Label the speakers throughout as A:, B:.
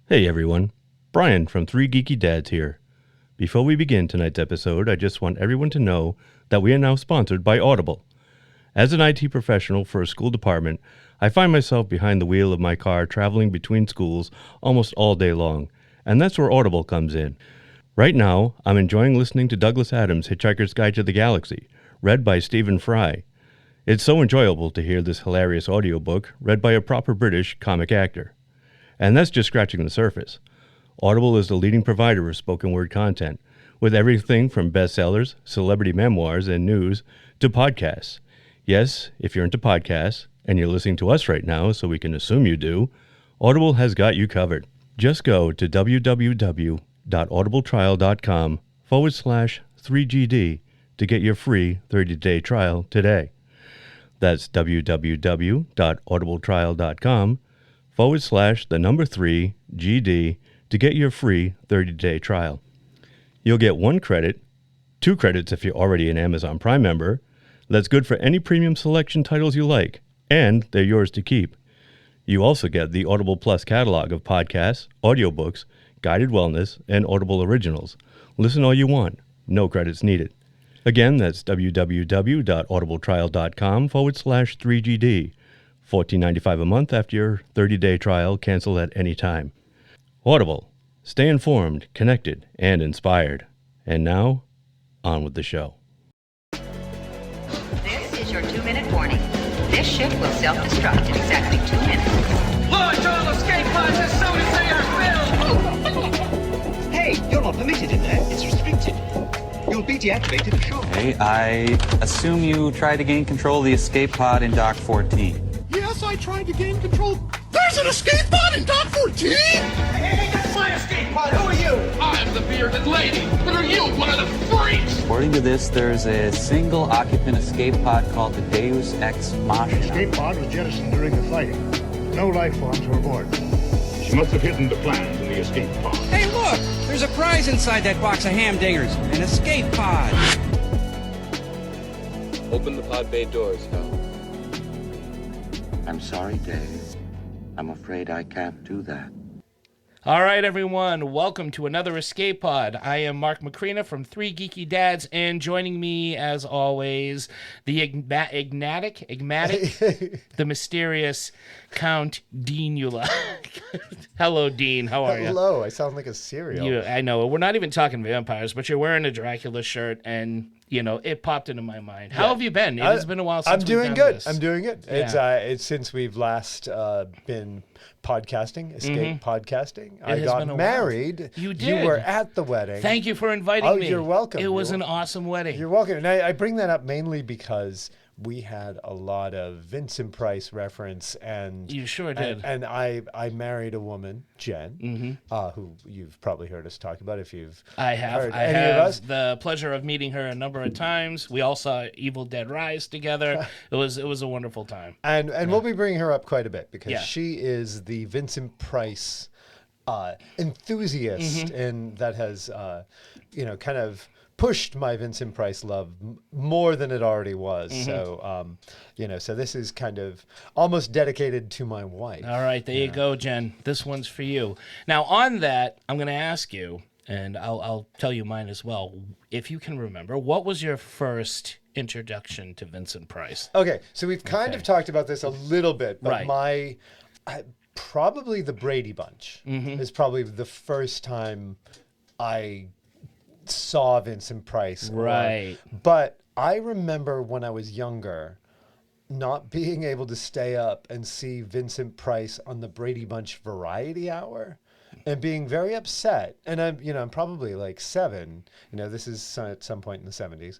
A: Hey everyone, Brian from 3 Geeky Dads here. Before we begin tonight's episode, I just want everyone to know that we are now sponsored by Audible. As an IT professional for a school department, I find myself behind the wheel of my car traveling between schools almost all day long, and that's where Audible comes in. Right now, I'm enjoying listening to Douglas Adams' Hitchhiker's Guide to the Galaxy, read by Stephen Fry. It's so enjoyable to hear this hilarious audiobook read by a proper British comic actor. And that's just scratching the surface. Audible is the leading provider of spoken word content, with everything from bestsellers, celebrity memoirs, and news to podcasts. Yes, if you're into podcasts, and you're listening to us right now, so we can assume you do, Audible has got you covered. Just go to www.audibletrial.com/3GD to get your free 30-day trial today. That's www.audibletrial.com/3GD to get your free 30-day trial. You'll get 1 credit, 2 credits if you're already an Amazon Prime member. That's good for any premium selection titles you like, and they're yours to keep. You also get the Audible Plus catalog of podcasts, audiobooks, guided wellness, and Audible originals. Listen all you want, no credits needed. Again, that's www.audibletrial.com/3GD. $14.95 a month after your 30-day trial, cancel at any time. Audible. Stay informed, connected, and inspired. And now, on with the show.
B: This is your 2-minute warning. This ship will self-destruct in exactly 2 minutes.
C: Launch all escape pods as soon as they are filled!
D: Hey, you're not permitted in there. It's restricted. You'll be deactivated shortly.
E: Hey, I assume you tried to gain control of the escape pod in Dock 14.
F: Yes, I tried to gain control. There's an escape pod in Dock 14?
C: Hey, that's my escape pod! Who are you? I'm the bearded lady. But are you one of the freaks?
E: According to this, there's a single occupant escape pod called the Deus Ex Machina.
F: Escape pod was jettisoned during the fighting. No life forms were aboard.
G: She must have hidden the plans in the escape pod.
H: Hey, look! There's a prize inside that box of ham-dingers. An escape pod.
I: Open the pod bay doors, Hal.
J: I'm sorry, Dave. I'm afraid I can't do that.
K: All right, everyone. Welcome to another Escape Pod. I am Marc from 3 Geeky Dads, and joining me, as always, the enigmatic, the mysterious Count Deanula. Hello, Dean. How are you?
L: Hello. I sound like a cereal.
K: I know. We're not even talking vampires, but you're wearing a Dracula shirt, and it popped into my mind. How have you been? It has been a while since we've done this.
L: I'm doing good.
K: Yeah.
L: It's since we've last been podcasting, escape podcasting. I
K: has
L: got
K: been a
L: married.
K: While. You did.
L: You were at the wedding.
K: Thank you for inviting me.
L: Oh, you're welcome.
K: It was an awesome wedding.
L: You're welcome. And I bring that up mainly because we had a lot of Vincent Price reference, and
K: you sure did.
L: And I married a woman, Jen, who you've probably heard us talk about if you've heard
K: I
L: any
K: have
L: of us.
K: The pleasure of meeting her a number of times. We all saw Evil Dead Rise together. It was a wonderful time.
L: And we'll be bringing her up quite a bit because she is the Vincent Price enthusiast, and that has kind of pushed my Vincent Price love more than it already was. So, so this is kind of almost dedicated to my wife.
K: All right, there you go, Jen. This one's for you. Now, on that, I'm going to ask you, and I'll tell you mine as well, if you can remember, what was your first introduction to Vincent Price?
L: Okay, so we've kind of talked about this a little bit, but
K: right.
L: Probably the Brady Bunch is probably the first time I saw Vincent Price.
K: Right.
L: But I remember when I was younger not being able to stay up and see Vincent Price on the Brady Bunch Variety Hour and being very upset. And I'm probably like 7, this is at some point in the 70s.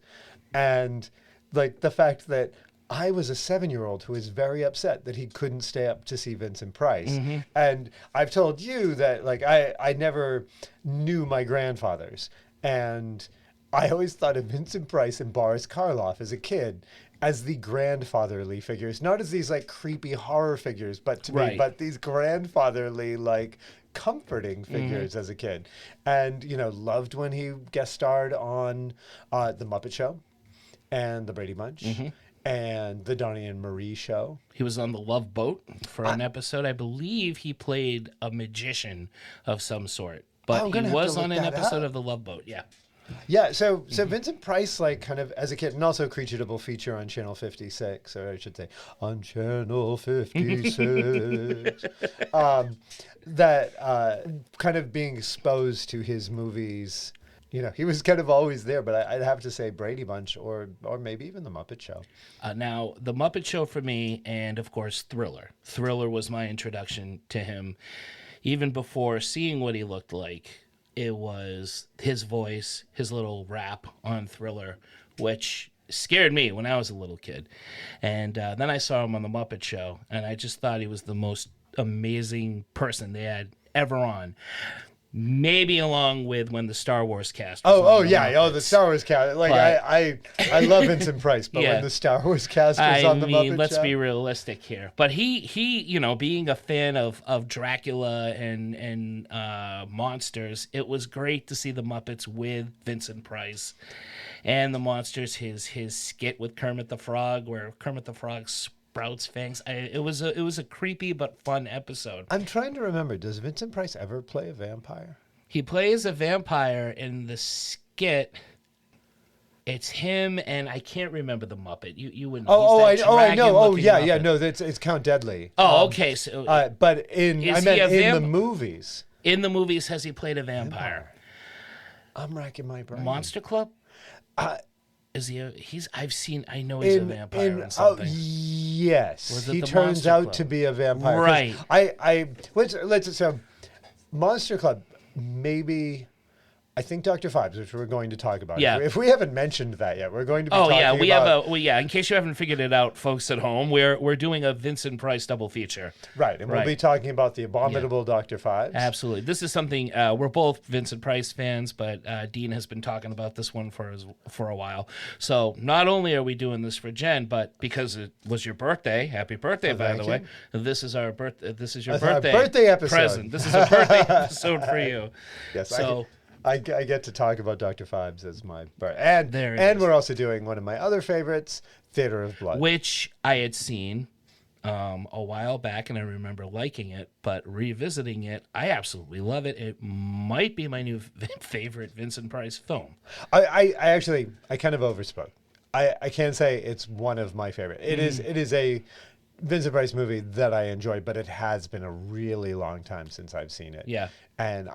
L: And like the fact that I was a 7-year-old who was very upset that he couldn't stay up to see Vincent Price. And I've told you that like I never knew my grandfathers. And I always thought of Vincent Price and Boris Karloff as a kid as the grandfatherly figures, not as these like creepy horror figures, but to me, but these grandfatherly, like comforting figures as a kid. And, loved when he guest starred on The Muppet Show and The Brady Bunch. and the Donnie and Marie show.
K: He was on the Love Boat for an episode. I believe he played a magician of some sort. But he was on an episode of the Love Boat, yeah.
L: Yeah, so Vincent Price, like, kind of as a kid, and also Creature Double feature on Channel 56, or I should say, on Channel 56, that kind of being exposed to his movies, you know, he was kind of always there, but I'd have to say Brady Bunch or maybe even The Muppet Show.
K: Now, The Muppet Show for me, and of course, Thriller. Thriller was my introduction to him. Even before seeing what he looked like, it was his voice, his little rap on Thriller, which scared me when I was a little kid. And then I saw him on The Muppet Show, and I just thought he was the most amazing person they had ever on. Maybe along with when the Star Wars cast was
L: the Star Wars cast. Like, I love Vincent Price, but when the Star Wars cast was on the Muppet Show.
K: Let's be realistic here. But he, you know, being a fan of Dracula and monsters, it was great to see the Muppets with Vincent Price and the monsters. His skit with Kermit the Frog, where Kermit the Frog sprouts fangs. It was a creepy but fun episode.
L: I'm trying to remember. Does Vincent Price ever play a vampire?
K: He plays a vampire in the skit. It's him, and I can't remember the Muppet. You wouldn't.
L: I know. Oh, yeah. No, it's Count Deadly.
K: Oh, okay. So,
L: but in the movies.
K: In the movies, has he played a vampire?
L: I'm racking my brain.
K: Monster Club. Is he? I know he's a vampire in something.
L: Yes, he turns out to be a vampire.
K: Right.
L: Let's Monster Club. Maybe. I think Dr. Phibes, which we're going to talk about.
K: Yeah.
L: If we haven't mentioned that yet, we're going to be talking about...
K: in case you haven't figured it out, folks at home, we're doing a Vincent Price double feature.
L: Right, and we'll be talking about the Abominable Dr. Phibes.
K: Absolutely. This is something, we're both Vincent Price fans, but Dean has been talking about this one for a while. So not only are we doing this for Jen, but because it was your birthday, happy birthday, by the way. This is your birthday
L: episode.
K: Present. This is a birthday episode for you.
L: Yes, so... I get to talk about Dr. Phibes as my birthday. And we're also doing one of my other favorites, Theater of Blood.
K: Which I had seen a while back, and I remember liking it, but revisiting it, I absolutely love it. It might be my new favorite Vincent Price film.
L: I kind of overspoke. I can't say it's one of my favorite. It is a Vincent Price movie that I enjoy, but it has been a really long time since I've seen it.
K: Yeah.
L: And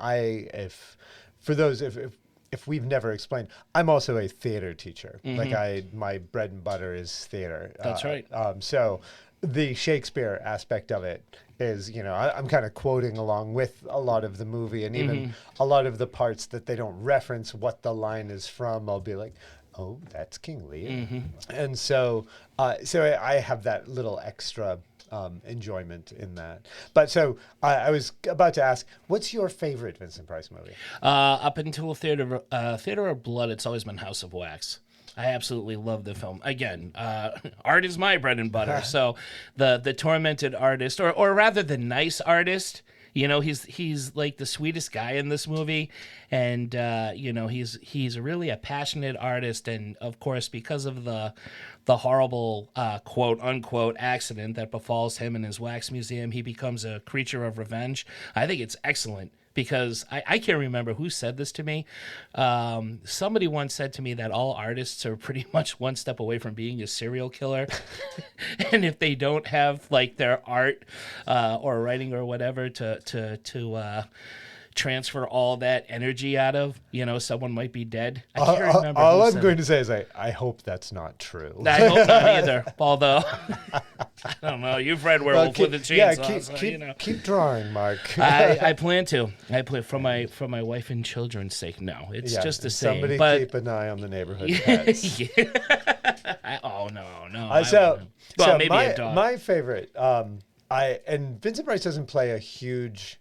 L: if we've never explained, I'm also a theater teacher. Like my bread and butter is theater.
K: That's right.
L: So the Shakespeare aspect of it is, you know, I'm kind of quoting along with a lot of the movie, and even a lot of the parts that they don't reference what the line is from, I'll be like, oh, that's King Lear. And so I have that little extra enjoyment in that. But so I was about to ask, what's your favorite Vincent Price movie?
K: Up until Theater of Blood, it's always been House of Wax. I absolutely love the film. Again, art is my bread and butter. So the tormented artist, or rather the nice artist, you know, he's like the sweetest guy in this movie, and you know, he's really a passionate artist, and of course, because of the horrible quote unquote accident that befalls him in his wax museum, he becomes a creature of revenge. I think it's excellent. Because I can't remember who said this to me. Somebody once said to me that all artists are pretty much one step away from being a serial killer. And if they don't have like their art or writing or whatever to transfer all that energy out of, you know, someone might be dead. I can't remember.
L: All I'm going to say is I hope that's not true.
K: I hope not either. Although, I don't know. You've read Werewolf with a Chainsaw.
L: Yeah, keep drawing, Marc.
K: I plan to. I plan for my wife and children's sake. No, it's just the same.
L: Somebody
K: but
L: keep an eye on the neighborhood pets.
K: Oh no.
L: So
K: maybe a dog.
L: My favorite. And Vincent Price doesn't play a huge.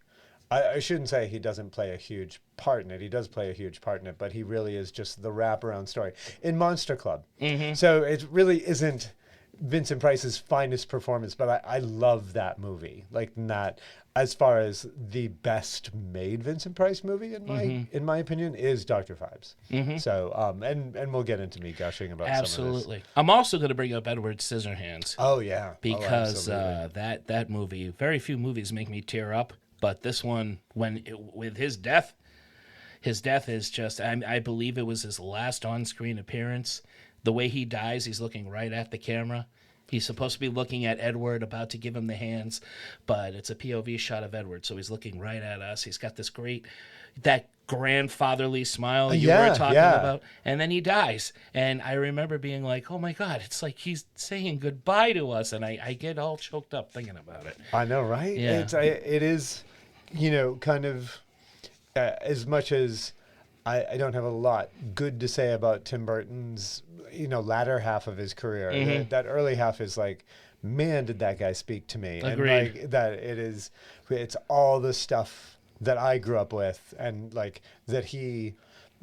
L: I shouldn't say he doesn't play a huge part in it. He does play a huge part in it, but he really is just the wraparound story in Monster Club. So it really isn't Vincent Price's finest performance, but I love that movie. Like, not as far as the best made Vincent Price movie in my opinion is Dr. Phibes. So and we'll get into me gushing about some of
K: Absolutely. I'm also going to bring up Edward Scissorhands.
L: Oh yeah,
K: because that movie. Very few movies make me tear up, but this one, with his death is just. I believe it was his last on-screen appearance. The way he dies, he's looking right at the camera. He's supposed to be looking at Edward, about to give him the hands, but it's a POV shot of Edward, so he's looking right at us. He's got this that grandfatherly smile you were talking about, and then he dies. And I remember being like, oh my God, it's like he's saying goodbye to us, and I get all choked up thinking about it.
L: I know, right?
K: Yeah.
L: It is, kind of, as much as I don't have a lot good to say about Tim Burton's, latter half of his career. That early half is like, man, did that guy speak to me?
K: Agreed.
L: And like it's all the stuff that I grew up with, and like that he,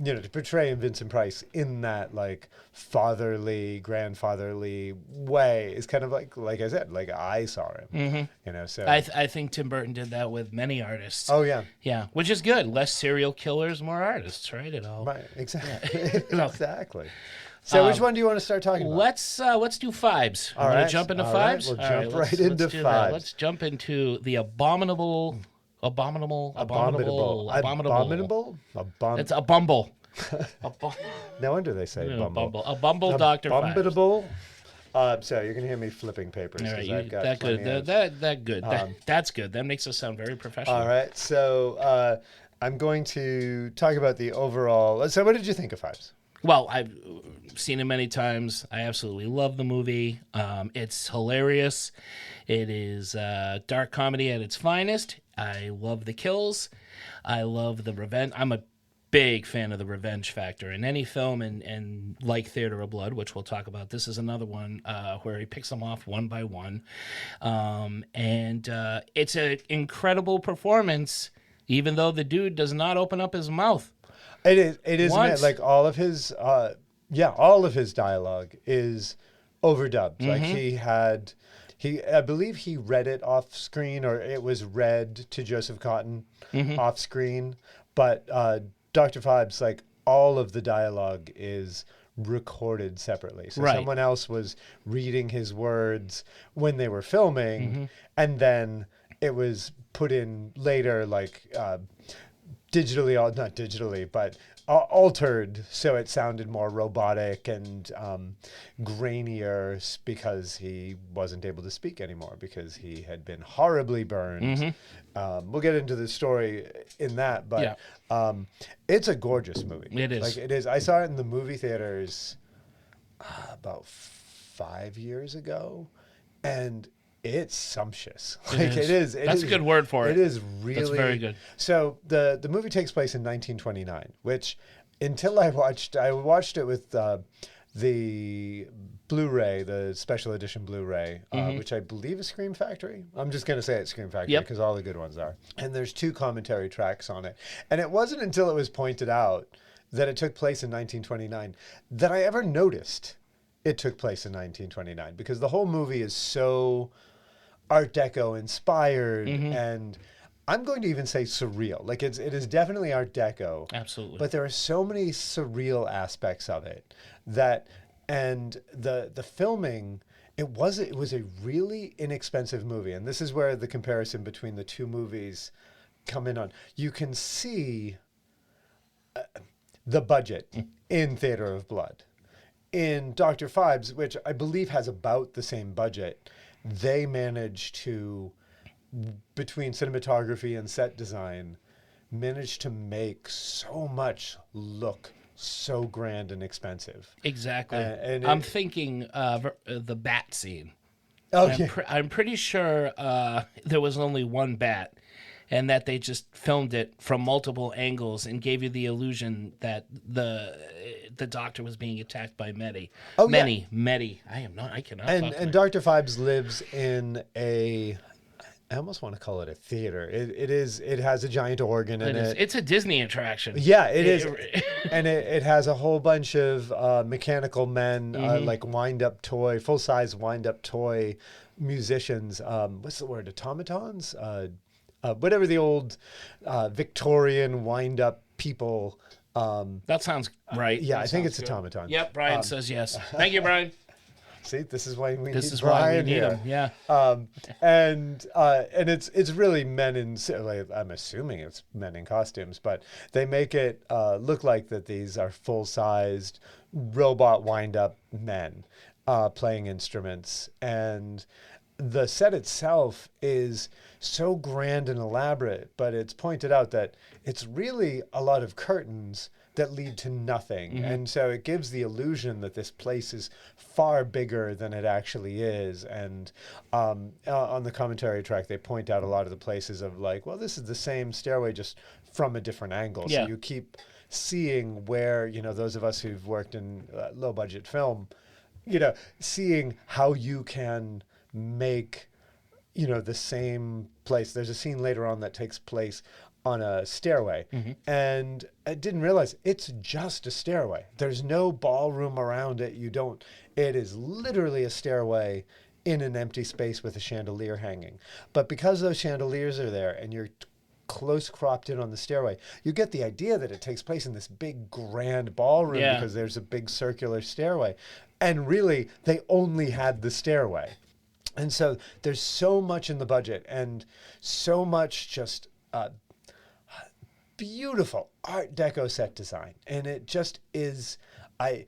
L: to portray Vincent Price in that like fatherly, grandfatherly way is kind of like I said, like I saw him. So
K: I think Tim Burton did that with many artists.
L: Oh yeah,
K: yeah, which is good. Less serial killers, more artists, right? It all
L: right, exactly, exactly. So which one do you want to start talking about?
K: Let's do Phibes.
L: All right,
K: jump into
L: all
K: Phibes.
L: Right. We'll jump right into Phibes.
K: Let's jump into the abominable. It's a bumble.
L: No wonder they say bumble.
K: A bumble Dr. Phibes.
L: Abominable. So you're gonna hear me flipping papers.
K: All right,
L: I've got
K: that good. That good. That's good. That makes us sound very professional.
L: All right. So I'm going to talk about the overall. So what did you think of Phibes?
K: Well, I've seen it many times. I absolutely love the movie. It's hilarious. It is dark comedy at its finest. I love the kills. I love the revenge. I'm a big fan of the revenge factor in any film, and like Theater of Blood, which we'll talk about. This is another one where he picks them off one by one. And it's an incredible performance, even though the dude does not open up his mouth.
L: It is like all of his dialogue is overdubbed. Like I believe he read it off screen, or it was read to Joseph Cotton off screen. But Dr. Phibes, like all of the dialogue is recorded separately. So someone else was reading his words when they were filming, and then it was put in later, like not digitally, but altered so it sounded more robotic and grainier, because he wasn't able to speak anymore because he had been horribly burned. We'll get into the story in that, but it's a gorgeous movie.
K: It is.
L: Like it is. I saw it in the movie theaters about 5 years ago, and it's sumptuous. Like it is.
K: That's a good word for it.
L: It is really.
K: That's very good.
L: So the movie takes place in 1929, which until I watched it with the Blu-ray, the special edition Blu-ray, which I believe is Scream Factory. I'm just going to say it's Scream Factory because all the good ones are. And there's 2 commentary tracks on it. And it wasn't until it was pointed out that it took place in 1929 that I ever noticed it took place in 1929, because the whole movie is so Art Deco inspired, and I'm going to even say surreal. Like it is definitely Art Deco.
K: Absolutely.
L: But there are so many surreal aspects of it and the filming, it was a really inexpensive movie. And this is where the comparison between the 2 movies come in on. You can see the budget in Theater of Blood. In Dr. Phibes, which I believe has about the same budget, they managed to, between cinematography and set design, managed to make so much look so grand and expensive.
K: Exactly. I'm thinking the bat scene.
L: Oh,
K: I'm pretty sure there was only one bat, and that they just filmed it from multiple angles and gave you the illusion that the doctor was being attacked by Medi. Medi. I cannot.
L: And Dr. Phibes lives in I almost want to call it a theater. It is. It has a giant organ in it.
K: It's a Disney attraction.
L: Yeah, it is. And it has a whole bunch of mechanical men, like full-size wind-up toy musicians. What's the word? Automatons? Whatever the old Victorian wind-up people.
K: That sounds right.
L: Yeah,
K: that
L: I think it's
K: good.
L: automatons.
K: Yep, Brian says yes. Thank you, Brian.
L: See, this is why we
K: This
L: need
K: is
L: Brian
K: why we need
L: here.
K: him. Yeah.
L: And it's really men in. Like, I'm assuming it's men in costumes, but they make it look like that these are full-sized robot wind-up men playing instruments, and the set itself is so grand and elaborate. But it's pointed out that it's really a lot of curtains that lead to nothing. And so it gives the illusion that this place is far bigger than it actually is. And on the commentary track, they point out a lot of the places of like, well, this is the same stairway just from a different angle.
K: Yeah.
L: So you keep seeing where, those of us who've worked in low budget film, seeing how you can make, the same place. There's a scene later on that takes place on a stairway, and I didn't realize it's just a stairway. There's no ballroom around it. It is literally a stairway in an empty space with a chandelier hanging. But because those chandeliers are there and you're close cropped in on the stairway, you get the idea that it takes place in this big grand ballroom because there's a big circular stairway. And really, they only had the stairway. And so there's so much in the budget and so much just beautiful Art Deco set design. And it just is, I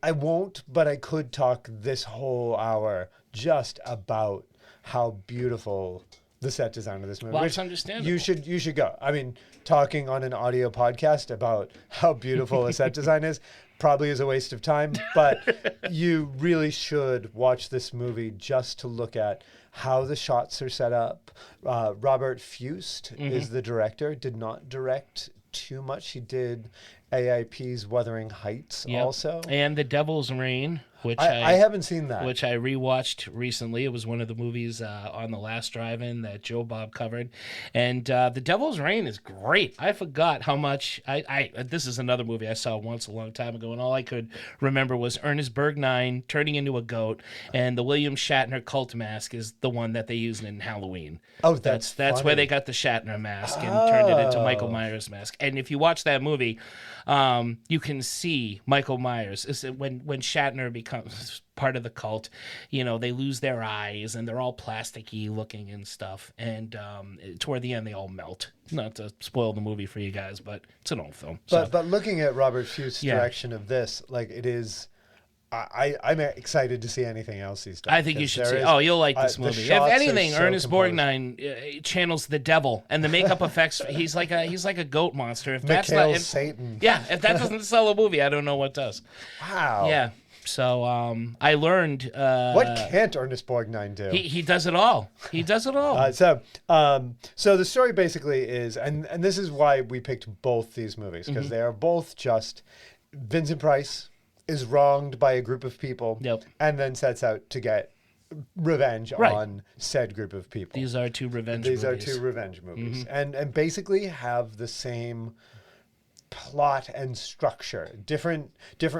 L: won't, but I could talk this whole hour just about how beautiful the set design of this movie.
K: Well, it's understandable.
L: You should go. I mean, talking on an audio podcast about how beautiful a set design is probably is a waste of time, but you really should watch this movie just to look at how the shots are set up. Robert Fust is the director, did not direct too much. He did AIP's Wuthering Heights also.
K: And The Devil's Reign, which
L: I haven't seen that.
K: Which I rewatched recently. It was one of the movies on the last drive-in that Joe Bob covered. And The Devil's Reign is great. I forgot how much this is another movie I saw once a long time ago, and all I could remember was Ernest Borgnine turning into a goat, and the William Shatner cult mask is the one that they used in Halloween.
L: Oh,
K: that's where they got the Shatner mask and turned it into Michael Myers' mask. And if you watch that movie, you can see Michael Myers. When Shatner becomes part of the cult, they lose their eyes and they're all plasticky looking and stuff. And toward the end, they all melt. Not to spoil the movie for you guys, but it's an old film.
L: But looking at Robert Fust's direction of this, like it is. I'm excited to see anything else he's done.
K: I think you should see. You'll like this movie. If anything, Ernest Borgnine channels the devil, and the makeup effects. He's like a goat monster. If that's not
L: Satan.
K: Yeah, if that doesn't sell a movie, I don't know what does.
L: Wow.
K: Yeah. So I learned.
L: What can't Ernest Borgnine do?
K: He does it all. He does it all.
L: So the story basically is, and this is why we picked both these movies, because they are both just Vincent Price is wronged by a group of people and then sets out to get revenge on said group of people.
K: These are two revenge movies.
L: And basically have the same plot and structure. Different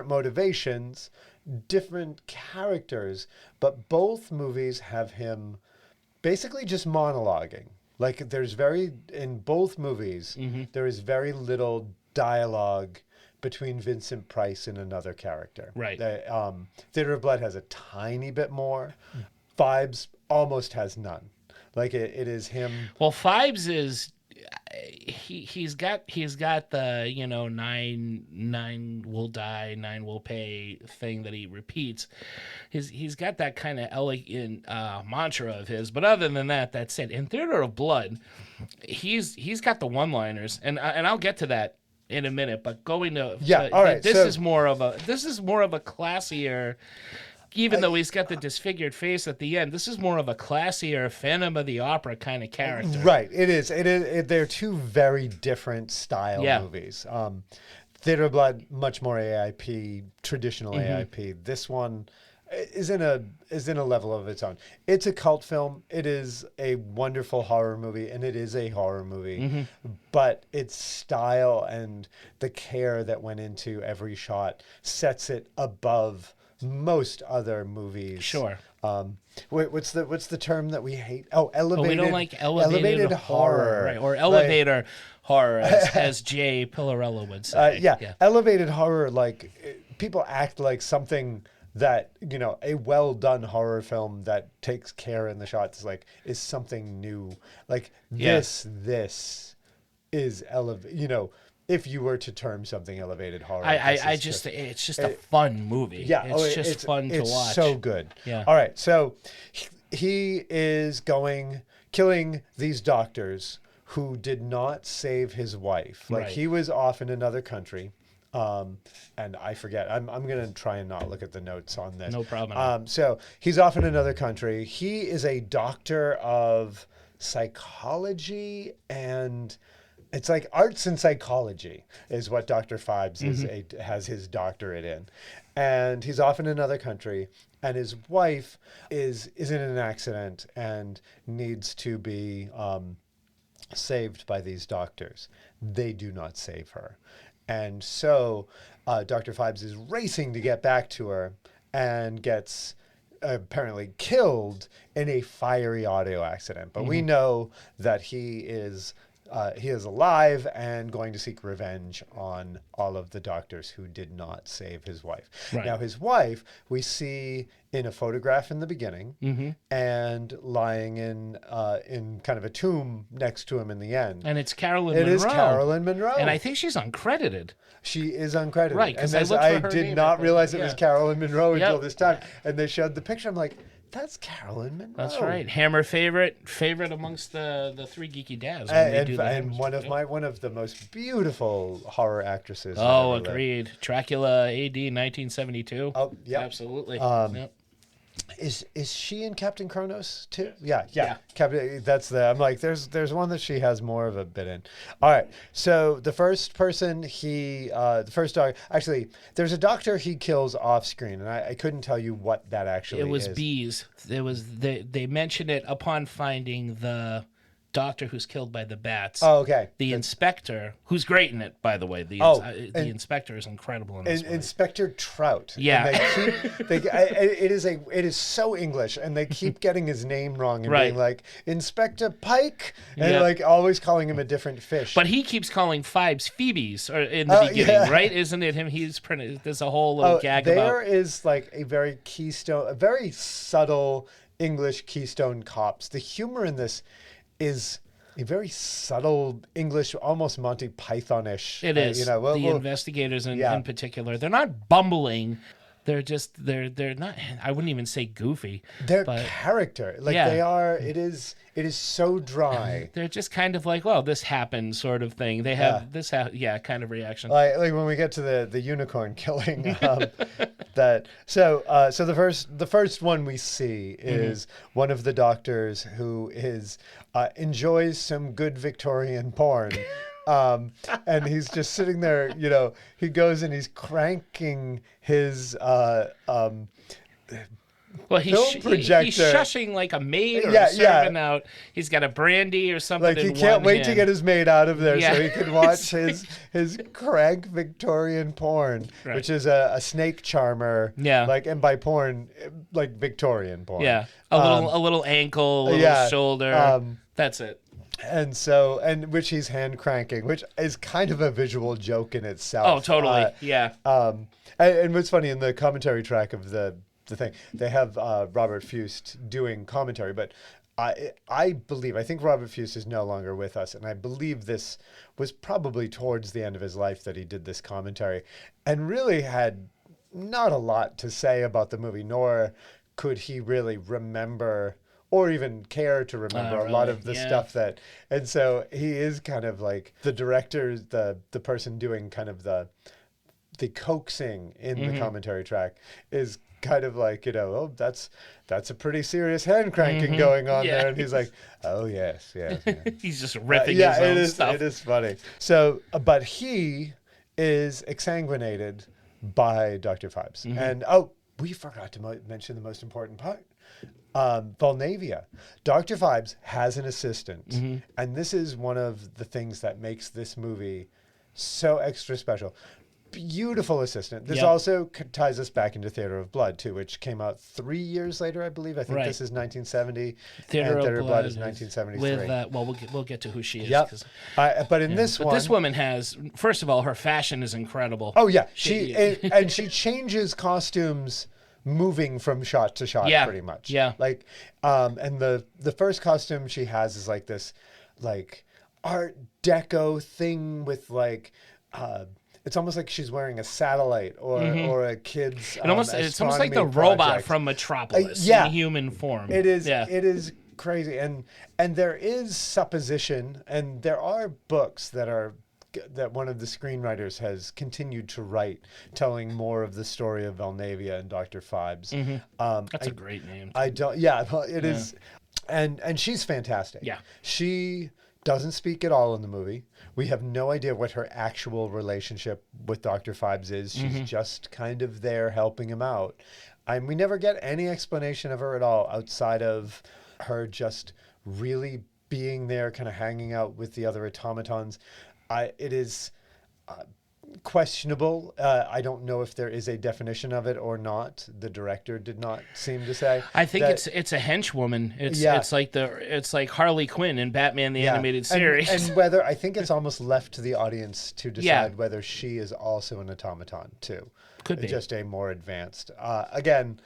L: motivations, different characters, but both movies have him basically just monologuing. Like in both movies, there is very little dialogue between Vincent Price and another character.
K: Right.
L: Theater of Blood has a tiny bit more. Phibes almost has none. Like it is him.
K: Well, Phibes is he's got the 9 will die, 9 will pay thing that he repeats. He's got that kind of elegant mantra of his. But other than that, that's it. In Theater of Blood, he's got the one-liners, and I'll get to that in a minute, but going to
L: all right.
K: This is more of a classier. Even though he's got the disfigured face at the end, this is more of a classier Phantom of the Opera kind of character.
L: Right. It is. They're two very different style movies. Theater of Blood, much more AIP, traditional AIP. This one, is in a level of its own. It's a cult film. It is a wonderful horror movie, and it is a horror movie. But its style and the care that went into every shot sets it above most other movies.
K: Sure.
L: What's the term that we hate? Oh, elevated.
K: We don't like elevated horror, right? Or elevator horror, as Jay Pillarello would say.
L: Yeah, elevated horror. Like people act like something that, you know, a well done horror film that takes care in the shots is something new. Like this is elevated. You know, if you were to term something elevated horror,
K: it's just a fun movie.
L: Yeah,
K: it's just fun to watch.
L: It's so good.
K: Yeah.
L: All right, so he is killing these doctors who did not save his wife. Like he was off in another country. And I forget. I'm gonna try and not look at the notes on this.
K: No problem.
L: So he's off in another country. He is a doctor of psychology, and it's like arts and psychology is what Dr. Phibes has his doctorate in. And he's off in another country, and his wife is in an accident and needs to be saved by these doctors. They do not save her. And so Dr. Phibes is racing to get back to her and gets apparently killed in a fiery auto accident. But we know that he is alive and going to seek revenge on all of the doctors who did not save his wife.
K: Right.
L: Now, his wife, we see in a photograph in the beginning and lying in kind of a tomb next to him in the end.
K: And it's Carolyn Monroe.
L: It is Carolyn Monroe.
K: And I think she's uncredited.
L: She is uncredited.
K: Right, because
L: I did not realize it was Carolyn Monroe until this time. And they showed the picture. I'm like, that's Carolyn Monroe.
K: That's right. Hammer favorite amongst the three geeky dads. And
L: one of the most beautiful horror actresses.
K: Oh, agreed. Dracula AD 1972.
L: Oh, yeah.
K: Absolutely.
L: Is she in Captain Kronos too? Yeah. Captain. I'm like, there's one that she has more of a bit in. All right. So the first person the first dog. Actually, there's a doctor he kills off screen, and I couldn't tell you what that actually is.
K: It was bees. They mentioned it upon finding the doctor who's killed by the bats.
L: Oh, okay.
K: The inspector, who's great in it, by the way. The inspector is incredible in this movie.
L: Inspector Trout.
K: Yeah.
L: It is so English, and they keep getting his name wrong and being like Inspector Pike, and always calling him a different fish.
K: But he keeps calling Phibes Phibes in the beginning, right? Isn't it him? There's a whole little gag about.
L: There is like a very subtle English Keystone Cops. The humor in this is a very subtle English, almost Monty Python-ish.
K: It is. The investigators in particular, they're not bumbling. They're not. I wouldn't even say goofy.
L: They're character. They are. It is so dry.
K: They're just kind of like, well, this happened, sort of thing. They have this kind of reaction.
L: Like when we get to the unicorn killing. So the first one we see is one of the doctors who enjoys some good Victorian porn. And he's just sitting there, he goes and he's cranking his film projector.
K: He's shushing like a maid or a servant out. He's got a brandy or something.
L: Like he can't wait to get his maid out of there so he can watch his crank Victorian porn, which is a snake charmer. Yeah. And by porn, like Victorian porn.
K: Yeah. A little ankle, a little shoulder. That's it.
L: And which he's hand cranking, which is kind of a visual joke in itself.
K: Oh, totally.
L: And what's funny in the commentary track of the thing, they have Robert Fust doing commentary, but I think Robert Fust is no longer with us, and I believe this was probably towards the end of his life that he did this commentary, and really had not a lot to say about the movie, nor could he really remember or even care to remember a lot of the stuff that, and so he is kind of like the director, the person doing kind of the coaxing in the commentary track is kind of like, that's a pretty serious hand cranking going on there, and he's like, oh yes.
K: He's just ripping his own stuff.
L: It is funny. So, but he is exsanguinated by Dr. Phibes, and we forgot to mention the most important part. Volnavia. Dr. Phibes has an assistant. And this is one of the things that makes this movie so extra special. Beautiful assistant. This also ties us back into Theater of Blood, too, which came out 3 years later, I believe. I think this is 1970.
K: Theater
L: of Blood is 1973.
K: With, we'll get to who she is.
L: Yep. But in this one...
K: this woman has, first of all, her fashion is incredible.
L: Oh, yeah. She changes costumes moving from shot to shot, pretty much.
K: Yeah.
L: Like, and the first costume she has is like this, like, Art Deco thing with, like... it's almost like she's wearing a satellite or a kid's.
K: It's almost like the robot from Metropolis in human form.
L: It is. Yeah. It is crazy, and there is supposition, and there are books that one of the screenwriters has continued to write, telling more of the story of Volnavia and Dr. Phibes.
K: That's a great name.
L: It is, and she's fantastic.
K: Yeah,
L: she doesn't speak at all in the movie. We have no idea what her actual relationship with Dr. Phibes is. She's just kind of there helping him out. And we never get any explanation of her at all outside of her just really being there, kind of hanging out with the other automatons. It is questionable. I don't know if there is a definition of it or not. The director did not seem to say.
K: I think it's a henchwoman. It's like Harley Quinn in Batman the Animated Series.
L: And whether I think it's almost left to the audience to decide whether she is also an automaton too.
K: Could be
L: just a more advanced. Again,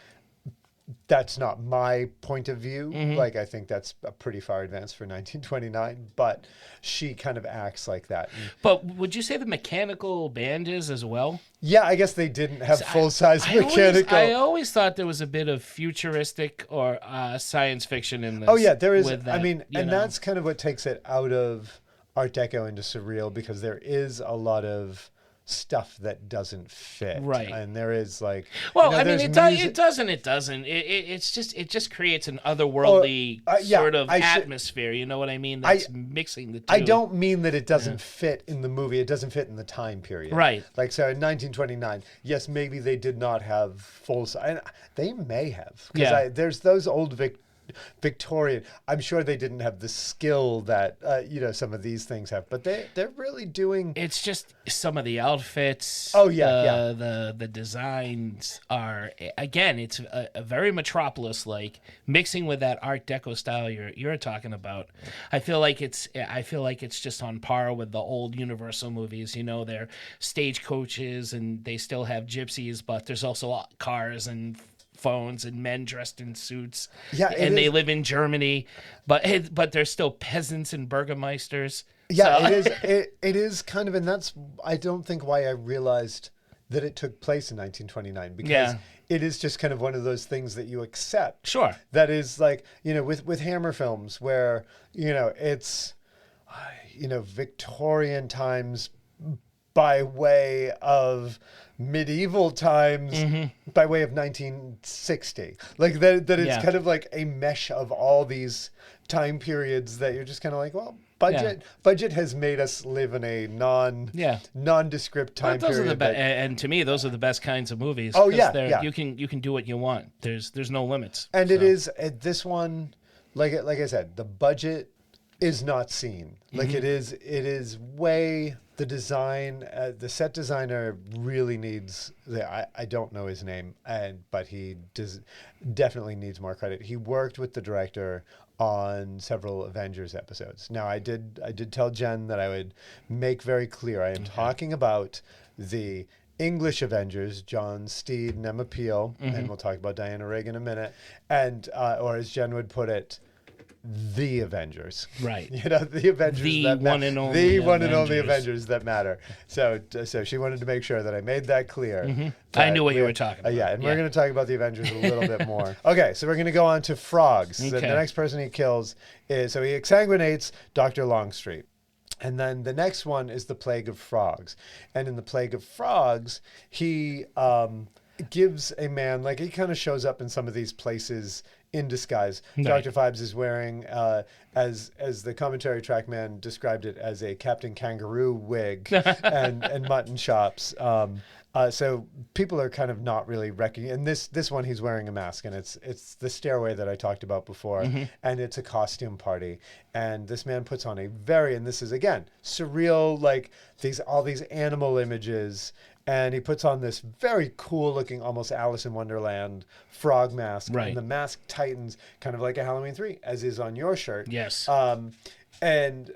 L: that's not my point of view. Like, I think that's a pretty far advanced for 1929, but she kind of acts like that.
K: But would you say the mechanical band is as well?
L: Yeah, I guess they didn't have full-size mechanical.
K: I always thought there was a bit of futuristic or science fiction in this.
L: Oh, yeah, there is.
K: That,
L: I mean, that's kind of what takes it out of Art Deco into surreal, because there is a lot of stuff that doesn't fit,
K: right?
L: And there is like,
K: I mean, it doesn't. It just creates an otherworldly sort of atmosphere. You know what I mean? That's mixing the two.
L: I don't mean that it doesn't fit in the movie. It doesn't fit in the time period,
K: right?
L: Like, so in 1929, yes, maybe they did not have full size. They may have, because there's those old Victorian. I'm sure they didn't have the skill that some of these things have, but they're really doing.
K: It's just some of the outfits.
L: Oh yeah,
K: The designs are, again, it's a very Metropolis like, mixing with that Art Deco style you're talking about. I feel like it's just on par with the old Universal movies. They're stagecoaches and they still have gypsies, but there's also cars and phones and men dressed in suits.
L: Yeah,
K: and they live in Germany, but they're still peasants and burgomeisters.
L: Yeah, it is. It is kind of, and that's, I don't think why I realized that it took place in 1929, because it is just kind of one of those things that you accept.
K: Sure.
L: That is like, with Hammer films where, it's, Victorian times by way of medieval times, by way of 1960, like that it's kind of like a mesh of all these time periods that you're just kind of like, well, budget has made us live in a nondescript time period.
K: And to me, those are the best kinds of movies.
L: Oh yeah.
K: You can do what you want. There's no limits.
L: And it is this one, like I said, the budget is not seen. Like it is way. The design, the set designer really needs. I don't know his name, but he definitely needs more credit. He worked with the director on several Avengers episodes. Now, I did tell Jen that I would make very clear I am talking about the English Avengers, John Steed and Emma Peel, and we'll talk about Diana Rigg in a minute, and or as Jen would put it, the Avengers,
K: right?
L: The Avengers,
K: the one and only
L: Avengers that matter. So she wanted to make sure that I made that clear.
K: I knew what you were talking about.
L: And we're going to talk about the Avengers a little bit more. Okay, so we're going to go on to Frogs.
K: Okay.
L: The next person he kills he exsanguinates Dr. Longstreet. And then the next one is the Plague of Frogs. And in the Plague of Frogs, he gives a man, like, he kind of shows up in some of these places in disguise.
K: Right.
L: Dr. Phibes is wearing, as the commentary track man described it, as a Captain Kangaroo wig and mutton chops. So people are kind of not really recognizing. And this one, he's wearing a mask, and it's the stairway that I talked about before, and it's a costume party. And this man puts on and this is again surreal, like all these animal images. And he puts on this very cool looking, almost Alice in Wonderland frog mask.
K: Right.
L: And the mask tightens kind of like a Halloween 3, as is on your shirt.
K: Yes.
L: And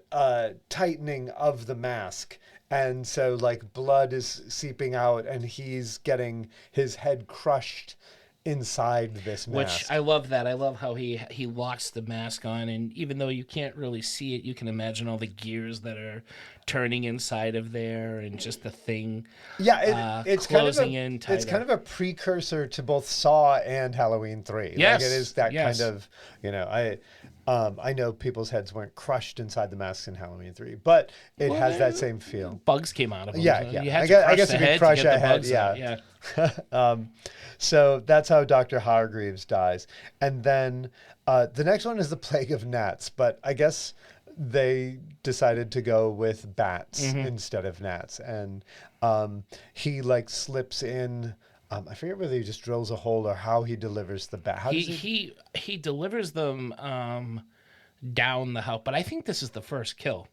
L: tightening of the mask. And so like blood is seeping out and he's getting his head crushed inside this mask.
K: Which I love that. I love how he locks the mask on, and even though you can't really see it, you can imagine all the gears that are turning inside of there, and just the thing.
L: Yeah, it's
K: closing in tighter.
L: It's kind of a precursor to both Saw and Halloween 3.
K: Yes,
L: like it is that
K: yes.
L: kind of, I know people's heads weren't crushed inside the masks in Halloween 3, but it has that same feel.
K: Bugs came out of them.
L: Yeah,
K: so
L: yeah.
K: You had to
L: I guess
K: the
L: if you
K: head
L: crush
K: to get
L: a
K: the
L: head,
K: bugs out. Yeah.
L: So that's how Dr. Hargreaves dies. And then the next one is the Plague of Gnats, but I guess they decided to go with bats instead of gnats. And he like slips in. I forget whether he just drills a hole or how he delivers the bat.
K: He delivers them down the house, but I think this is the first kill.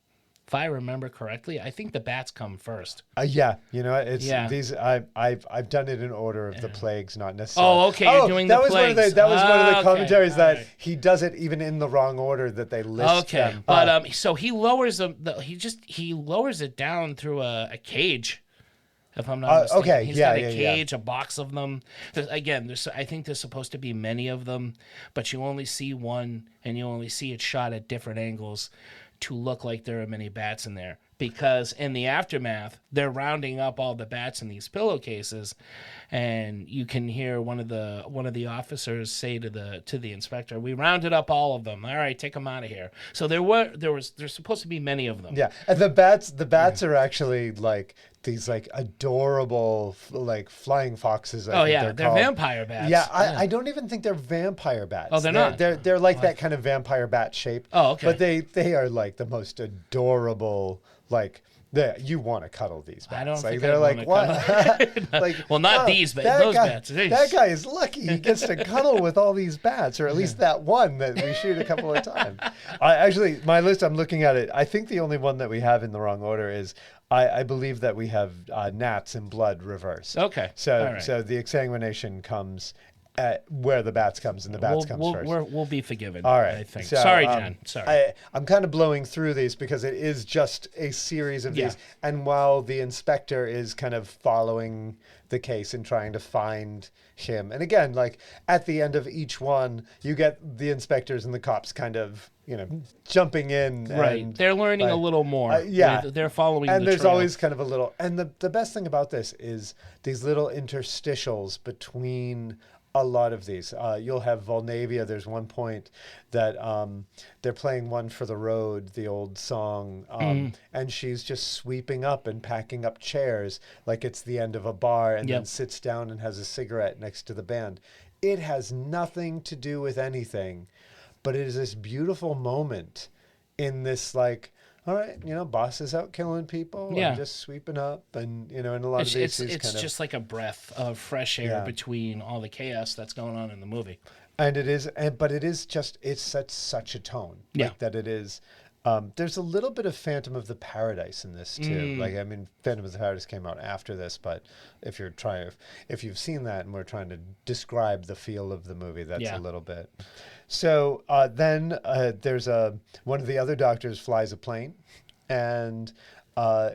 K: If I remember correctly, I think the bats come first.
L: Yeah, these. I've done it in order of the plagues, not necessarily.
K: Oh, okay, you're doing the plagues.
L: That was one of the commentaries that
K: right.
L: he does it even in the wrong order that they list them.
K: But so he lowers them. He lowers it down through a cage. If I'm not mistaken.
L: Okay,
K: He's got a cage, a box of them. I think there's supposed to be many of them, but you only see one, and you only see it shot at different angles to look like there are many bats in there. Because in the aftermath, they're rounding up all the bats in these pillowcases, and you can hear one of the officers say to the inspector, "We rounded up all of them. All right, take them out of here." So there's supposed to be many of them.
L: Yeah, and the bats are actually like these like adorable like flying foxes. I think
K: they're vampire bats.
L: Yeah, I don't even think they're vampire bats.
K: Oh, they're not.
L: They're like that kind of vampire bat shape.
K: Oh, okay.
L: But they are like the most adorable. Like you want to cuddle these bats.
K: I don't think
L: they're
K: I
L: like what?
K: like, well, not these, but those bats.
L: That guy is lucky. He gets to cuddle with all these bats, or at least that one that we shoot a couple of times. Actually, my list. I'm looking at it. I think the only one that we have in the wrong order is. I believe that we have gnats and blood reversed.
K: Okay.
L: So
K: right.
L: so the exsanguination comes at where the bats comes, and the bats comes first.
K: We'll be forgiven.
L: All right.
K: I think.
L: So,
K: Sorry, John. Sorry.
L: I'm kind of blowing through these because it is just a series of these. And while the inspector is kind of following the case and trying to find him, and again, like at the end of each one, you get the inspectors and the cops kind of, jumping in.
K: Right.
L: And,
K: they're learning a little more. They're following
L: and
K: the
L: there's
K: trail.
L: always kind of a little. And the best thing about this is these little interstitials between a lot of these. You'll have Volnavia. There's one point that they're playing One for the Road, the old song, and she's just sweeping up and packing up chairs like it's the end of a bar, and then sits down and has a cigarette next to the band. It has nothing to do with anything, but it is this beautiful moment in this like, all right, boss is out killing people.
K: Yeah.
L: I'm just sweeping up, and in a lot of these,
K: it's just like a breath of fresh air between all the chaos that's going on in the movie.
L: And it is, but it is just it's such a tone, like that it is. There's a little bit of Phantom of the Paradise in this too. Like Phantom of the Paradise came out after this, but if you've seen that and we're trying to describe the feel of the movie, that's a little bit. So then there's one of the other doctors flies a plane, and